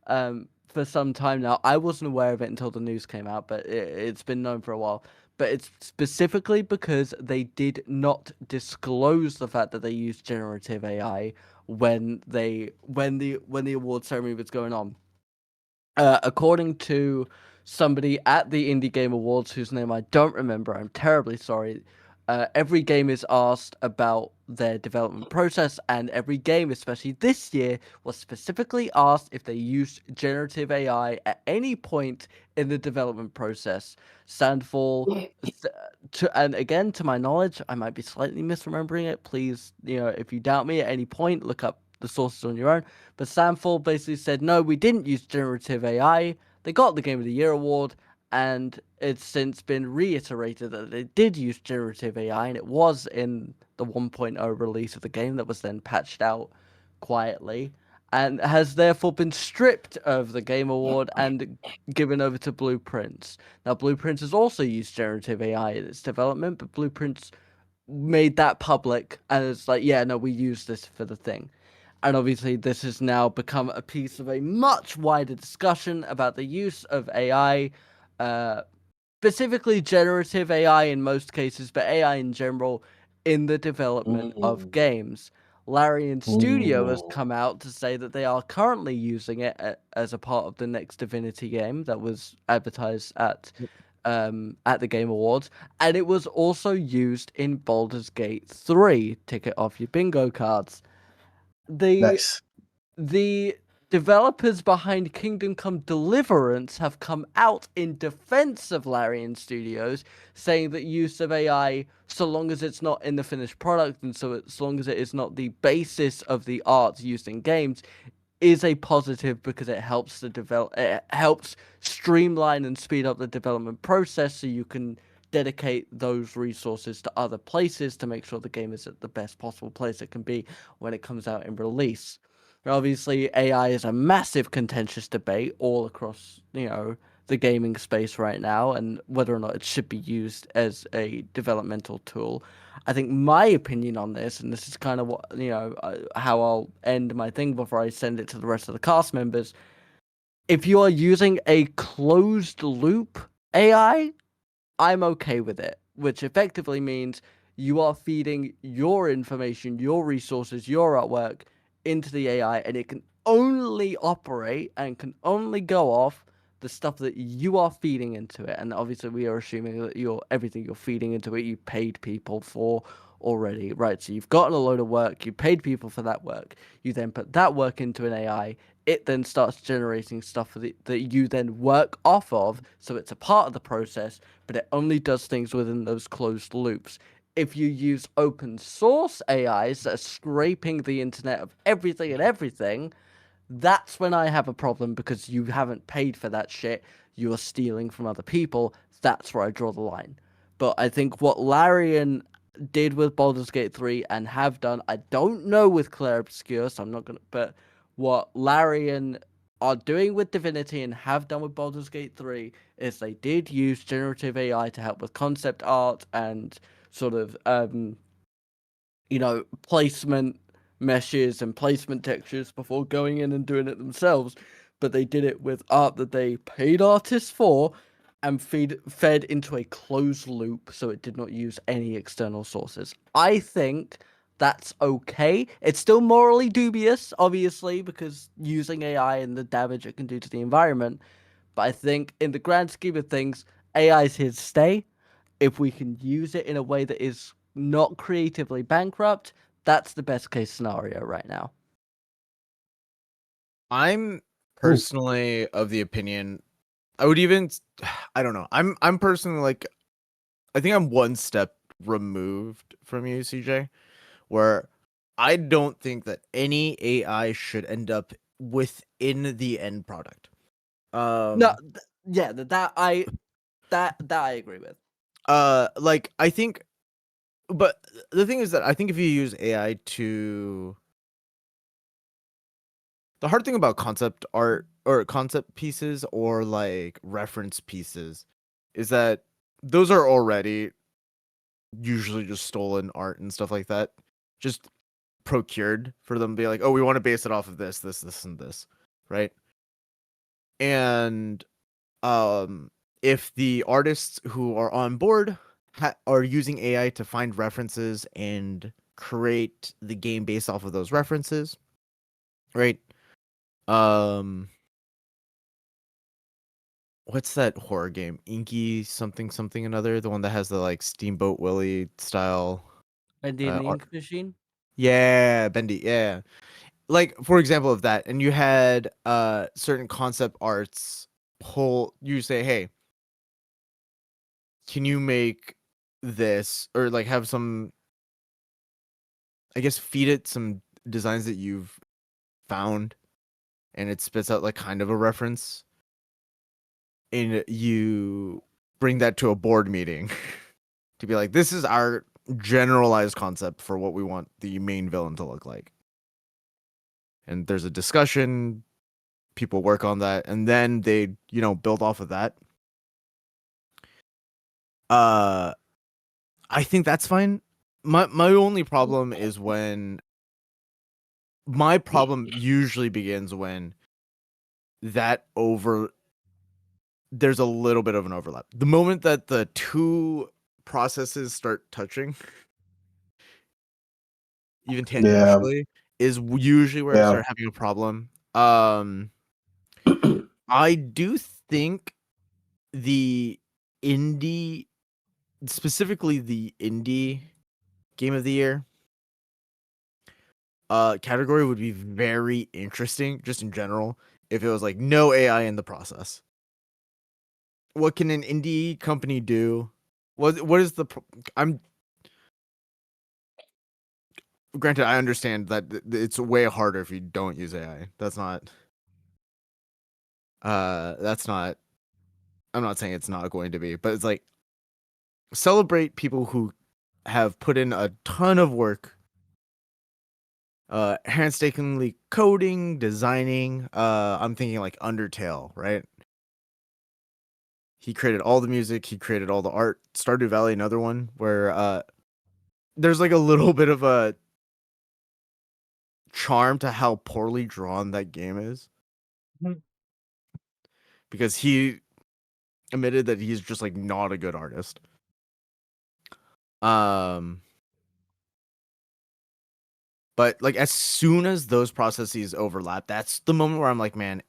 some time now. I wasn't aware of it until the news came out, but it's been known for a while. But it's specifically because they did not disclose the fact that they used generative AI when the award ceremony was going on. According to somebody at the Indie Game Awards, whose name I don't remember, I'm terribly sorry. Every game is asked about their development process, and every game, especially this year, was specifically asked if they used generative AI at any point in the development process. Sandfall, and again, to my knowledge, I might be slightly misremembering it. Please, if you doubt me at any point, look up the sources on your own. But Sandfall basically said, no, we didn't use generative AI. They got the Game of the Year award, and it's since been reiterated that they did use generative AI, and it was in the 1.0 release of the game that was then patched out quietly, and has therefore been stripped of the Game Award and given over to Blueprints. Now, Blueprints has also used generative AI in its development, but Blueprints made that public, and it's like, yeah, no, we use this for the thing. And obviously, this has now become a piece of a much wider discussion about the use of AI, specifically generative AI in most cases, but AI in general in the development of games. Larian Studio has Ooh. come out to say that they are currently using it as a part of the next Divinity game that was advertised at the Game Awards, and it was also used in Baldur's Gate 3. Tick it off your bingo cards. Nice. The developers behind Kingdom Come Deliverance have come out in defense of Larian Studios, saying that use of AI, so long as it's not in the finished product and so as long as it is not the basis of the art used in games, is a positive because it helps it helps streamline and speed up the development process, so you can dedicate those resources to other places to make sure the game is at the best possible place it can be when it comes out in release. Obviously, AI is a massive contentious debate all across, the gaming space right now, and whether or not it should be used as a developmental tool. I think my opinion on this, and this is kind of what, how I'll end my thing before I send it to the rest of the cast members. If you are using a closed loop AI, I'm okay with it, which effectively means you are feeding your information, your resources, your artwork into the AI, and it can only operate and can only go off the stuff that you are feeding into it. And obviously, we are assuming that everything you're feeding into it, you paid people for already, right? So you've gotten a load of work, you paid people for that work, you then put that work into an AI. It then starts generating stuff that you then work off of, so it's a part of the process, but it only does things within those closed loops. If you use open source AIs that are scraping the internet of everything, that's when I have a problem, because you haven't paid for that shit. You are stealing from other people. That's where I draw the line. But I think what Larian did with Baldur's Gate 3 and have done, I don't know with Claire Obscure, so I'm not going to, but what Larian are doing with Divinity and have done with Baldur's Gate 3 is they did use generative AI to help with concept art and sort of, placement meshes and placement textures before going in and doing it themselves. But they did it with art that they paid artists for and fed into a closed loop, so it did not use any external sources. I think that's okay. It's still morally dubious, obviously, because using AI and the damage it can do to the environment. But I think in the grand scheme of things, AI is here to stay. If we can use it in a way that is not creatively bankrupt, that's the best case scenario right now. I'm personally of the opinion, I would even, I don't know. I'm personally like, I think I'm one step removed from you, CJ, where I don't think that any AI should end up within the end product. No, yeah, that I agree with. Like I think, but the thing is that I think if you use AI to, the hard thing about concept art or concept pieces or like reference pieces is that those are already usually just stolen art and stuff like that, just procured for them to be like, oh, we want to base it off of this, and this, right? And if the artists who are on board are using AI to find references and create the game based off of those references, right? What's that horror game? Inky something another, the one that has the like Steamboat Willie style. Bendy and the Ink Machine? Yeah, Bendy, yeah. Like for example of that, and you had certain concept arts you say, hey, can you make this, or like have some, I guess, feed it some designs that you've found, and it spits out like kind of a reference, and you bring that to a board meeting to be like, this is our generalized concept for what we want the main villain to look like. And there's a discussion, people work on that, and then they, build off of that. I think that's fine. My only problem is when my problem usually begins when there's a little bit of an overlap. The moment that the two processes start touching, even tangentially, is usually where I start having a problem. I do think the indie, specifically the indie game of the year category would be very interesting, just in general, if it was like no AI in the process. What can an indie company do? What is the I'm granted, I understand that it's way harder if you don't use AI. That's not I'm not saying it's not going to be, but it's like celebrate people who have put in a ton of work, painstakingly coding, designing. I'm thinking like Undertale, right? He created all the music, he created all the art. Stardew Valley, another one where there's like a little bit of a charm to how poorly drawn that game is. Because he admitted that he's just like not a good artist. But like as soon as those processes overlap, that's the moment where I'm like, man,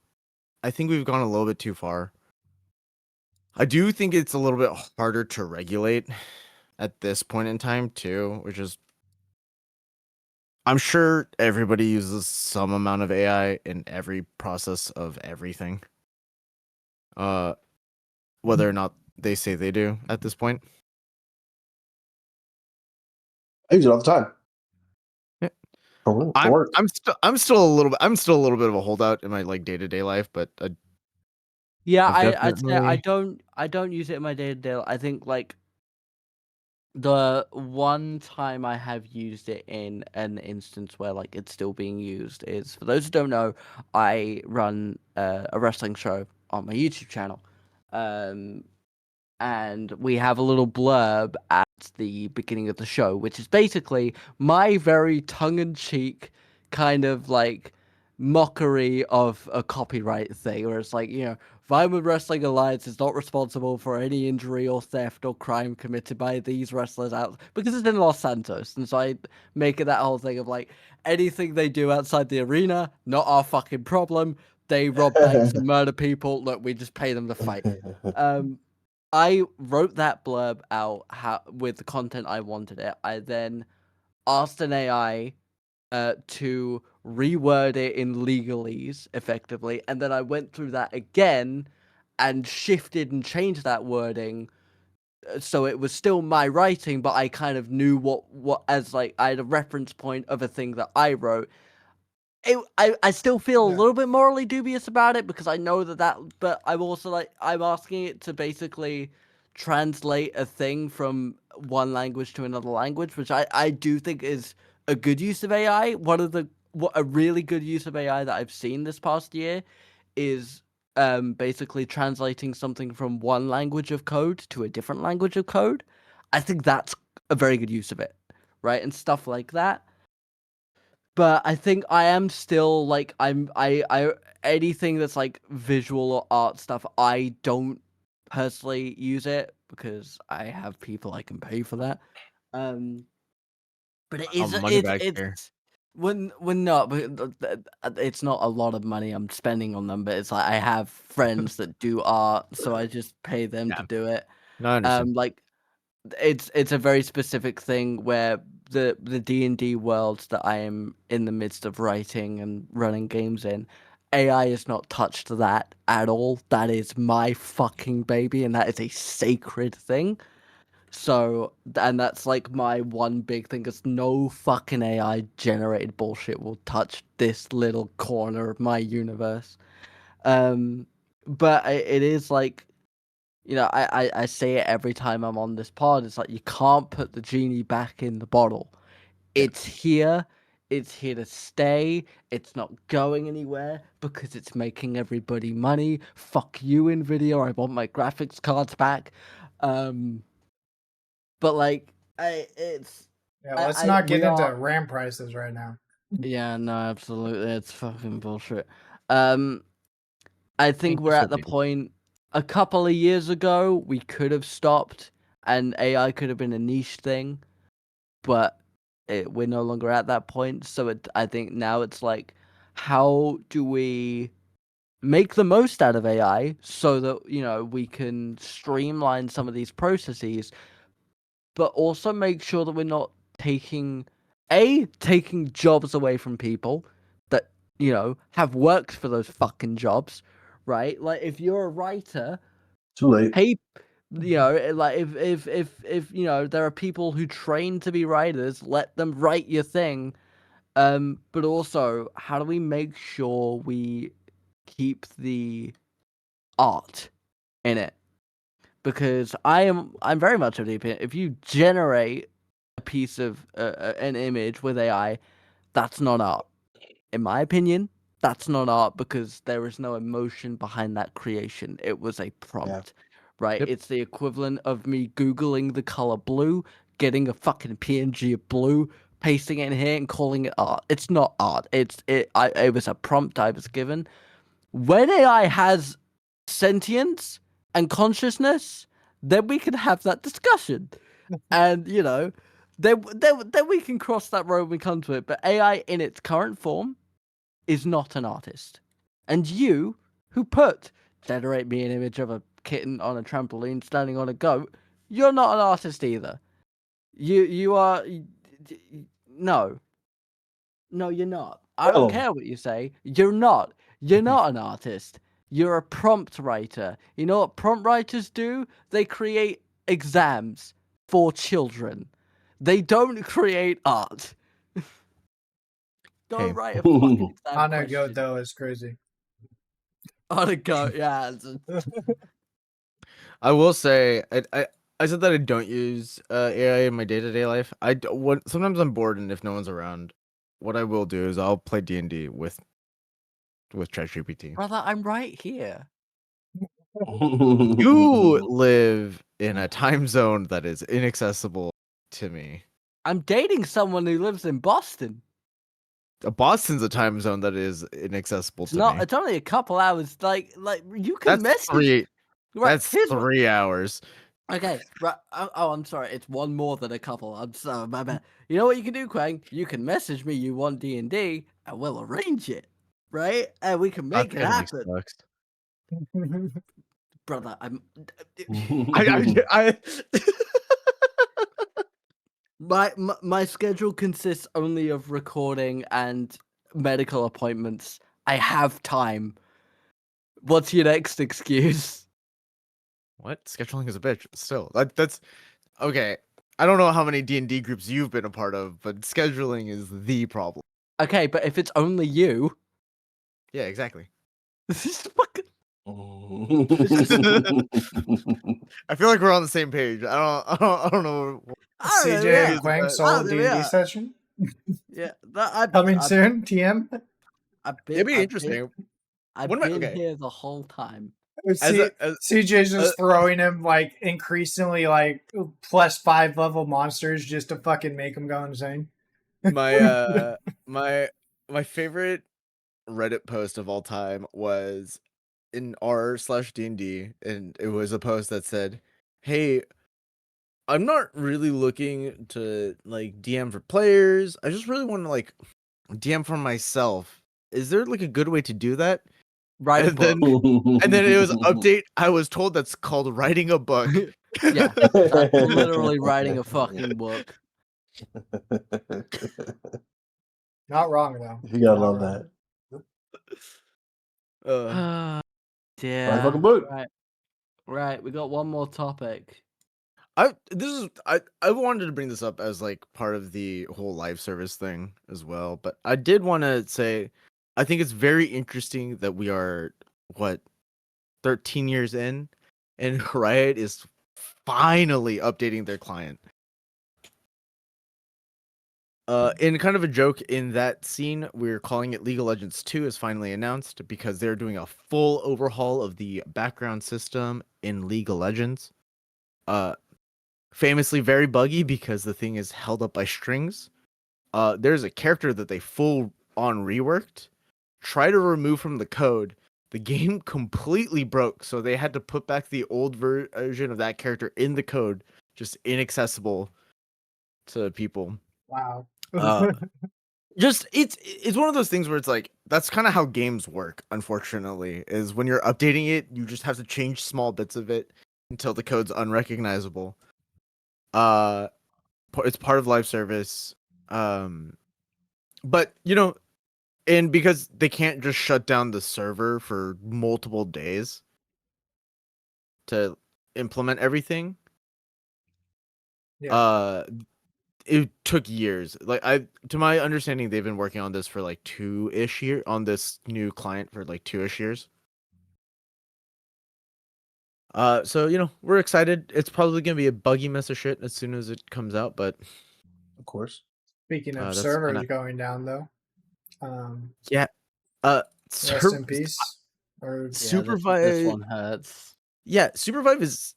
I think we've gone a little bit too far. I do think it's a little bit harder to regulate at this point in time too, which is I'm sure everybody uses some amount of AI in every process of everything. Whether or not they say they do at this point. I use it all the time. Yeah. For work. I'm still a little bit of a holdout in my like day-to-day life, but yeah, I'd say I don't use it in my day-to-day. I think like the one time I have used it in an instance where like it's still being used is, for those who don't know, I run a wrestling show on my YouTube channel, and we have a little blurb at the beginning of the show, which is basically my very tongue-in-cheek kind of like mockery of a copyright thing, where it's like, Violent Wrestling Alliance is not responsible for any injury or theft or crime committed by these wrestlers out, because it's in Los Santos, and so I make it that whole thing of like, anything they do outside the arena, not our fucking problem. They rob banks and murder people. Look, we just pay them to fight. I wrote that blurb out with the content I wanted it. I then asked an AI to reword it in legalese effectively, and then I went through that again and shifted and changed that wording so it was still my writing, but I kind of knew what as like I had a reference point of a thing that I wrote. I still feel a little bit morally dubious about it, because I know but I'm also like, I'm asking it to basically translate a thing from one language to another language, which I do think is a good use of AI. A really good use of AI that I've seen this past year is basically translating something from one language of code to a different language of code. I think that's a very good use of it, right? And stuff like that. But I think I am still like, I anything that's like visual or art stuff, I don't personally use it because I have people I can pay for that. But it is money back here. it's when not, but it's not a lot of money I'm spending on them, but it's like I have friends that do art, so I just pay them to do it. No, I understand. Like it's a very specific thing where the D&D world that I am in the midst of writing and running games in, AI has not touched that at all. That is my fucking baby, and that is a sacred thing. So, and that's like my one big thing, is no fucking AI generated bullshit will touch this little corner of my universe. But it is like, I say it every time I'm on this pod. It's like, you can't put the genie back in the bottle. It's here. It's here to stay. It's not going anywhere because it's making everybody money. Fuck you, Nvidia. I want my graphics cards back. But like, let's not get into RAM prices right now. Yeah, no, absolutely. It's fucking bullshit. I think we're at the point, a couple of years ago, we could have stopped and AI could have been a niche thing, but we're no longer at that point. So I think now it's like, how do we make the most out of AI so that we can streamline some of these processes, but also make sure that we're not taking jobs away from people that have worked for those fucking jobs, right? Like if you're a writer, Too late. hey, like if there are people who train to be writers, let them write your thing. But also, how do we make sure we keep the art in it? Because I'm very much of the opinion, if you generate a piece of an image with AI, that's not art. In my opinion, that's not art because there is no emotion behind that creation. It was a prompt, right? Yep. It's the equivalent of me Googling the color blue, getting a fucking PNG of blue, pasting it in here and calling it art. It's not art. It was a prompt I was given. When AI has sentience and consciousness, then we can have that discussion. And then we can cross that road when we come to it. But AI in its current form is not an artist. And you, who generate me an image of a kitten on a trampoline standing on a goat, you're not an artist either. You are no, you're not. I don't care what you say. You're not. You're not an artist. You're a prompt writer. You know what prompt writers do? They create exams for children. They don't create art. Don't write a fucking exam On a question. goat though is crazy. On a goat, yeah. I will say, I said that I don't use AI in my day-to-day life. Sometimes I'm bored, and if no one's around, what I will do is I'll play D&D with ChatGPT. Brother, I'm right here. You live in a time zone that is inaccessible to me. I'm dating someone who lives in Boston. Boston's a time zone that is inaccessible It's to not. me. It's only a couple hours. Like you can That's message. That's 3 hours. Okay, right. Oh, I'm sorry. It's one more than a couple. I'm sorry, my bad. You know what you can do, Quang? You can message me you want D&D, and we'll arrange it, right? And we can make it happen. Sucks. Brother, I my schedule consists only of recording and medical appointments. I have time. What's your next excuse? What? Scheduling is a bitch. Still, that's okay. I don't know how many D&D groups you've been a part of, but scheduling is the problem. Okay, but if it's only you, Yeah, exactly. this is fucking. I feel like we're on the same page. I don't know. CJ and Quang solo D&D session. Yeah, coming soon. TM. It'd be interesting. I've been here the whole time. CJ's just throwing him like increasingly like +5 level monsters just to fucking make him go insane. My my favorite Reddit post of all time was in r/D&D, and it was a post that said, "Hey, I'm not really looking to like DM for players. I just really want to like DM for myself. Is there like a good way to do that?" Write a book. And then it was update. I was told that's called writing a book. Yeah, that's literally writing a fucking book. Not wrong though. You gotta love that. Yeah. Fucking book. Right. We got one more topic. I wanted to bring this up as like part of the whole live service thing as well, but I did want to say I think it's very interesting that we are 13 years in, and Riot is finally updating their client. In kind of a joke in that scene, we're calling it League of Legends 2 is finally announced because they're doing a full overhaul of the background system in League of Legends. Famously very buggy because the thing is held up by strings. There's a character that they full on reworked. Try to remove from the code. The game completely broke, so they had to put back the old version of that character in the code, just inaccessible to people. Wow. Just it's one of those things where it's like that's kind of how games work. Unfortunately, is when you're updating it, you just have to change small bits of it until the code's unrecognizable. It's part of live service. But and because they can't just shut down the server for multiple days to implement everything. Yeah. It took years. Like to my understanding, they've been working on this for like 2-ish years on this new client for like 2-ish years. So we're excited. It's probably gonna be a buggy mess of shit as soon as it comes out, but Of course. Speaking of that's servers going down, though. Yeah. Rest in peace. Or Supervive. This one hurts. Yeah, Supervive is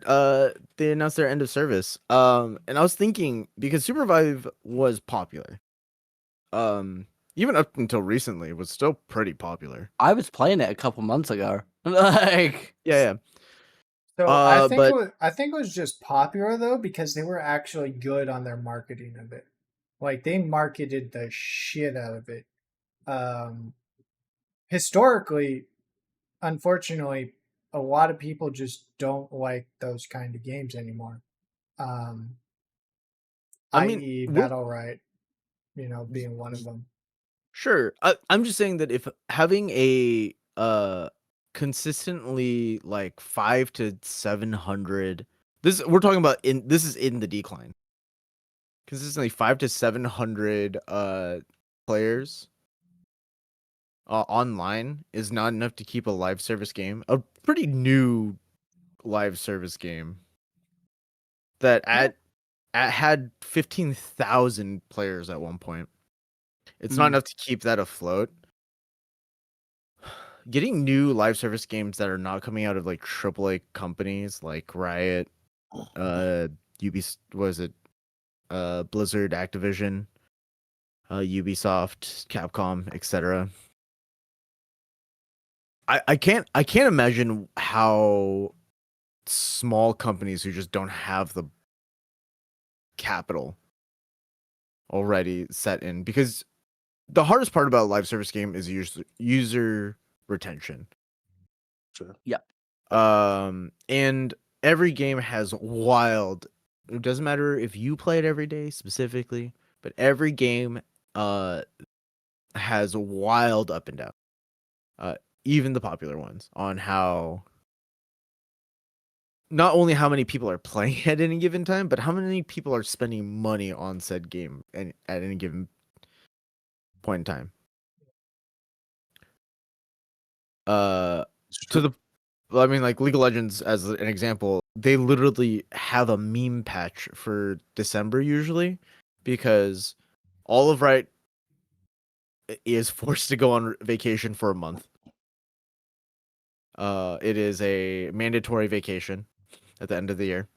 they announced their end of service. And I was thinking because Supervive was popular. Even up until recently, it was still pretty popular. I was playing it a couple months ago. Like, yeah. So I think it was just popular though because they were actually good on their marketing of it. Like they marketed the shit out of it. Historically, unfortunately, a lot of people just don't like those kind of games anymore. I.e. Battle Right, being one of them. Sure. I'm just saying that if having a consistently like 500 to 700 we're talking about this is in the decline. Consistently 500 to 700 players online is not enough to keep a live service game, a pretty new live service game that had 15,000 players at one point. It's not enough to keep that afloat. Getting new live service games that are not coming out of like AAA companies like Riot, Ubisoft, Blizzard, Activision, Ubisoft, Capcom, etc. I can't imagine how small companies who just don't have the capital already set in, because the hardest part about a live service game is user retention. Sure. Yeah. And every game has wild. It doesn't matter if you play it every day specifically, but every game has a wild up and down. Even the popular ones on how not only how many people are playing at any given time, but how many people are spending money on said game at any given point in time. Like League of Legends as an example, they literally have a meme patch for December usually because all of Riot is forced to go on vacation for a month. It is a mandatory vacation at the end of the year.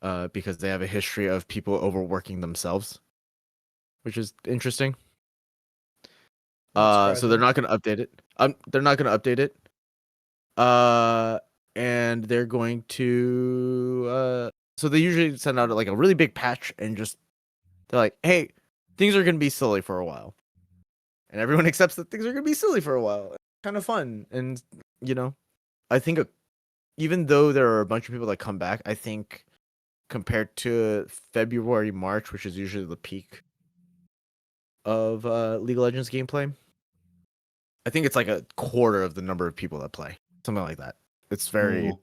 Because they have a history of people overworking themselves, which is interesting. So they're not going to update it. They're not going to update it. And they're going to so they usually send out like a really big patch and just they're like, hey, things are going to be silly for a while. And everyone accepts that things are going to be silly for a while. It's kind of fun. And I think even though there are a bunch of people that come back, I think compared to February, March, which is usually the peak of League of Legends gameplay, I think it's like a quarter of the number of people that play. Something like that. It's very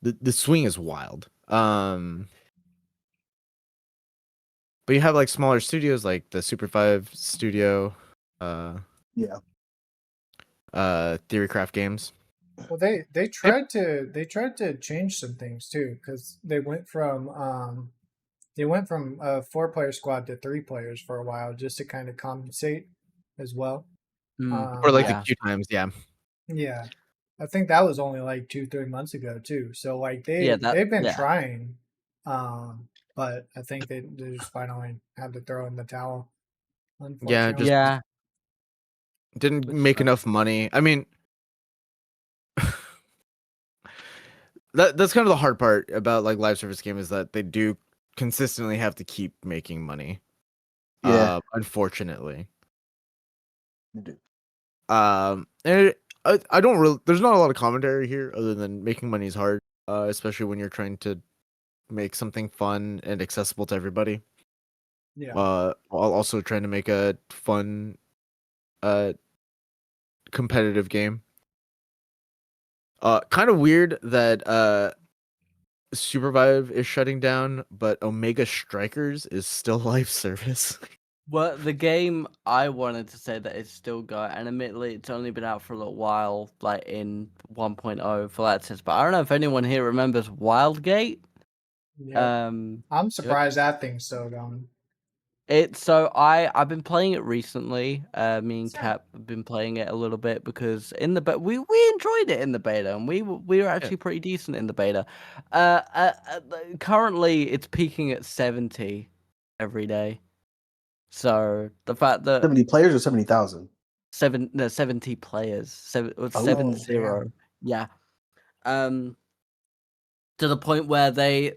the swing is wild. But you have like smaller studios like the Super 5 studio, Theorycraft Games. Well, they tried to change some things too, because they went from a 4-player squad to 3 players for a while, just to kind of compensate as well. Or like a few times, yeah. Yeah, I think that was only like 2-3 months ago too. So like they've been trying, but I think they just finally had to throw in the towel. Unfortunately. Didn't make enough money. I mean, that's kind of the hard part about like live service game is that they do consistently have to keep making money. Yeah. Unfortunately. You do. And I don't really. There's not a lot of commentary here other than making money is hard, especially when you're trying to make something fun and accessible to everybody. Yeah. While also trying to make a fun, competitive game. Kind of weird that Supervive is shutting down, but Omega Strikers is still live service. Well, the game I wanted to say that it's still going, and admittedly, it's only been out for a little while, like in 1.0 for that sense. But I don't know if anyone here remembers Wildgate. Yeah. Um, I'm surprised that thing's still going. I've been playing it recently. Me and Cap have been playing it a little bit because in the we enjoyed it in the beta, and we were actually pretty decent in the beta. Currently it's peaking at 70 every day. So the fact that 70 players or 70,000? 70 players, 70, yeah. To the point where there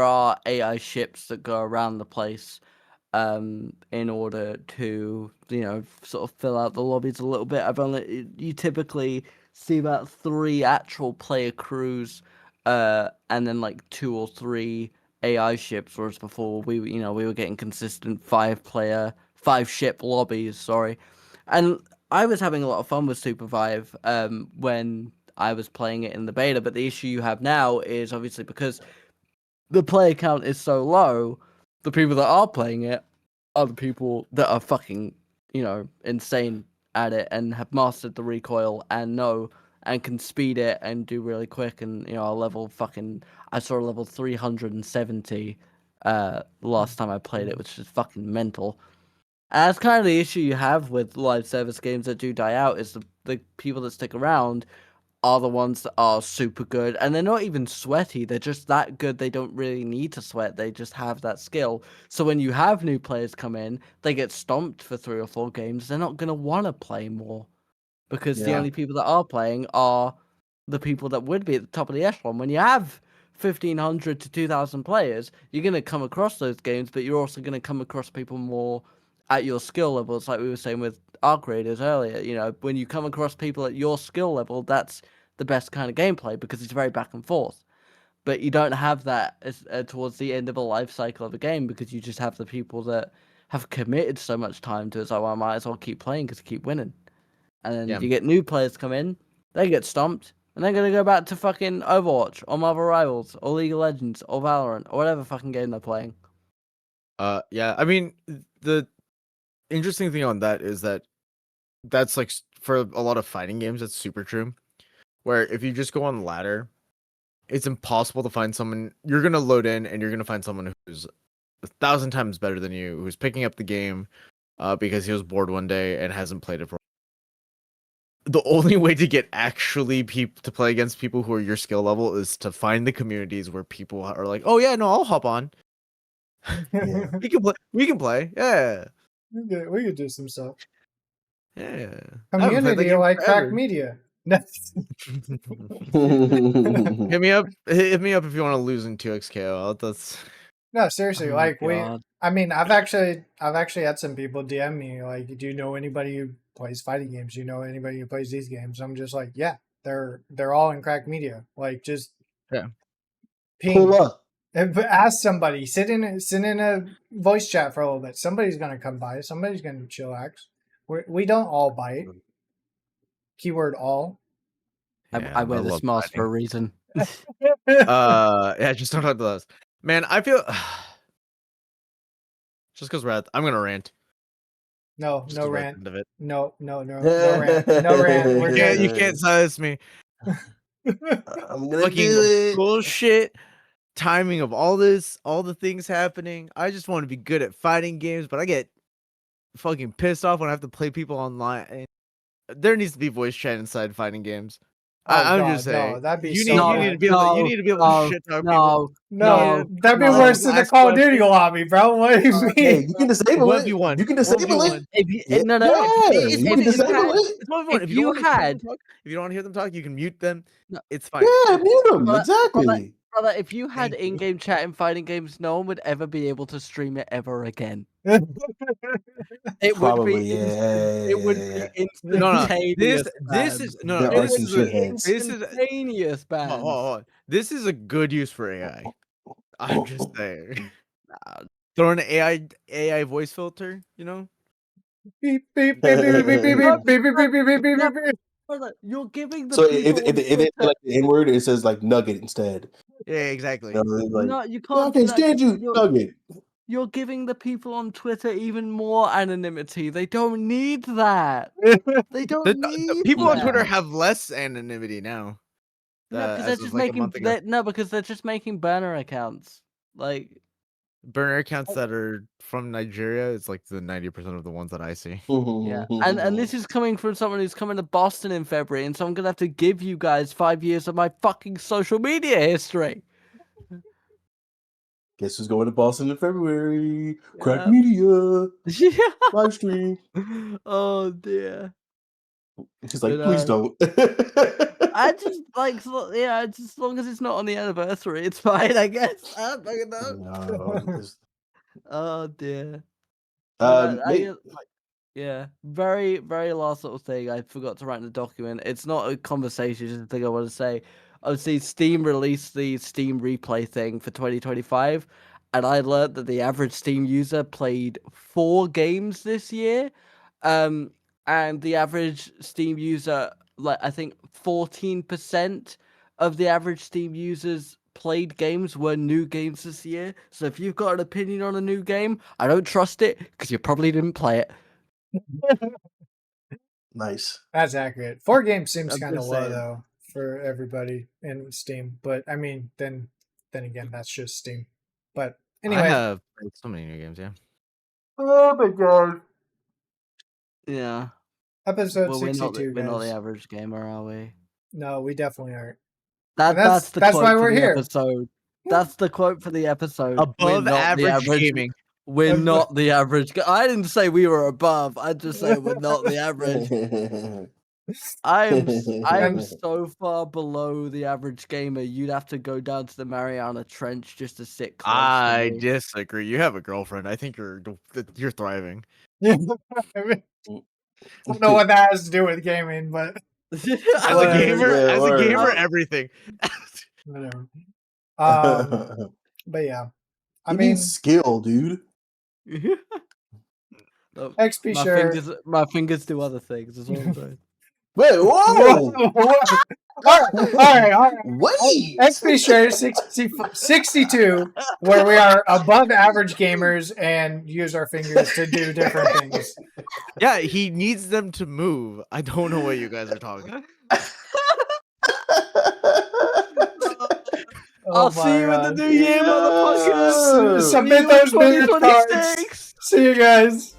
are AI ships that go around the place, in order to sort of fill out the lobbies a little bit. You typically see about 3 actual player crews, and then like 2 or 3 AI ships, whereas before we were getting consistent 5 ship lobbies, sorry. And I was having a lot of fun with Supervive when I was playing it in the beta, but the issue you have now is obviously because the player count is so low, the people that are playing it are the people that are fucking, insane at it and have mastered the recoil and know and can speed it and do really quick. And I saw a level 370 last time I played it, which is fucking mental. And that's kind of the issue you have with live service games that do die out, is the people that stick around are the ones that are super good, and they're not even sweaty. They're just that good. They don't really need to sweat. They just have that skill. So when you have new players come in, they get stomped for 3 or 4 games. They're not going to want to play more because the only people that are playing are the people that would be at the top of the echelon. When you have 1,500 to 2,000 players, you're going to come across those games, but you're also going to come across people more at your skill levels, like we were saying with our creators earlier. When you come across people at your skill level, that's the best kind of gameplay because it's very back and forth. But you don't have that towards the end of a life cycle of a game because you just have the people that have committed so much time to it. So I might as well keep playing because I keep winning. And then you get new players come in, they get stomped, and they're going to go back to fucking Overwatch or Marvel Rivals or League of Legends or Valorant or whatever fucking game they're playing. Yeah, I mean, the interesting thing on that is that's like for a lot of fighting games, that's super true. Where if you just go on ladder, it's impossible to find someone. You're gonna load in and you're gonna find someone who's 1,000 times better than you, who's picking up the game because he was bored one day and hasn't played it for. The only way to get actually to play against people who are your skill level is to find the communities where people are like, oh yeah, no, I'll hop on. Yeah. We can play. Yeah. We could do some stuff. Yeah. Community like Crack Media. Hit me up if you want to lose in 2x KO. That's no, seriously. I've actually had some people DM me like, do you know anybody who plays fighting games? Do you know anybody who plays these games? I'm just like, yeah, they're all in Crack Media. Like, just ping. Pull up. Ask somebody. Sit in a voice chat for a little bit. Somebody's gonna come by. Somebody's gonna chillax. We don't all bite. Keyword all. I wear this mask for a reason. Yeah, just don't talk to us. Man, I feel just because I'm gonna rant. No rant. Of it. No rant. No rant. You can't silence me. I'm gonna do it. Bullshit timing of all the things happening. I just want to be good at fighting games, but I get fucking pissed off when I have to play people online. There needs to be voice chat inside fighting games. I'm just saying. No, that'd be you so need to be able to shit talk people. No, that'd be worse than the Call of Duty lobby, bro. What do you mean? Hey, you can disable it. You can disable it. You can disable it. If you don't want to hear them talk, you can mute them. It's fine. Yeah, mute them. Exactly. Brother, if you had Thank you. in-game chat in fighting games, no one would ever be able to stream it ever again. It would Probably, be yeah. it would be No, instantaneous. this is no, There no. are This some is a shitheads. this is Instantaneous bans. hold on. This is a good use for AI. I'm just saying. Nah. Throw an AI voice filter, you know? Beep, beep, beep, beep, beep, beep, beep, beep, beep, beep, beep, beep, beep, beep. Brother, you're giving the So people if on they say Twitter- like the N word, it says like nugget instead. Yeah, exactly. You know, it's like, No, you "No, I can't do can't that. stand you, nugget. You're giving the people on Twitter even more anonymity. They don't need that. They don't need People on Twitter that. have less anonymity now. No, because as they're of, just like, a month ago. because they're just making burner accounts. Like Burner accounts that are from Nigeria, it's like the 90% of the ones that I see. yeah, and this is coming from someone who's coming to Boston in February, and so I'm gonna have to give you guys 5 years of my fucking social media history. Guess who's going to Boston in February? Crack Yeah. Media Yeah. live stream. Oh dear. He's like, But, please don't. I just like just as long as it's not on the anniversary, it's fine, I guess. I don't fucking know. No, it's- Oh dear. But mate, yeah, very, very last little thing I forgot to write in the document. It's not a conversation, it's just a thing I want to say. Obviously, Steam released the Steam Replay thing for 2025, and I learned that the average Steam user played 4 games this year. And the average Steam user, like I think 14% of the average Steam users played games were new games this year. So if you've got an opinion on a new game, I don't trust it because you probably didn't play it. nice. That's accurate. 4 games seems I'm kind of just low saying. though for everybody in Steam, but I mean, then again, that's just Steam. But anyway, I have played so many new games, yeah. Oh my god. Yeah. episode Well, 62, we're not guys. the average gamer, are we? No, we definitely aren't. That's the that's quote why for we're the here. episode. That's the quote for the episode. We're Above not the average gaming. We're not the average. I didn't say we were above. I just say we're not the average. I'm so far below the average gamer. You'd have to go down to the Mariana Trench just to sit close I to me. disagree. You have a girlfriend. I think you're thriving. I don't know what that has to do with gaming, but As a gamer, everything. whatever. But yeah, I You mean, need skill, dude. Look, XP share. my fingers do other things. Is all I'm saying. Wait, whoa! all right. Wait! XP share 62, where we are above average gamers and use our fingers to do different things. Yeah, he needs them to move. I don't know what you guys are talking. I'll see you in the new year, motherfuckers. Submit those business cards. See you guys.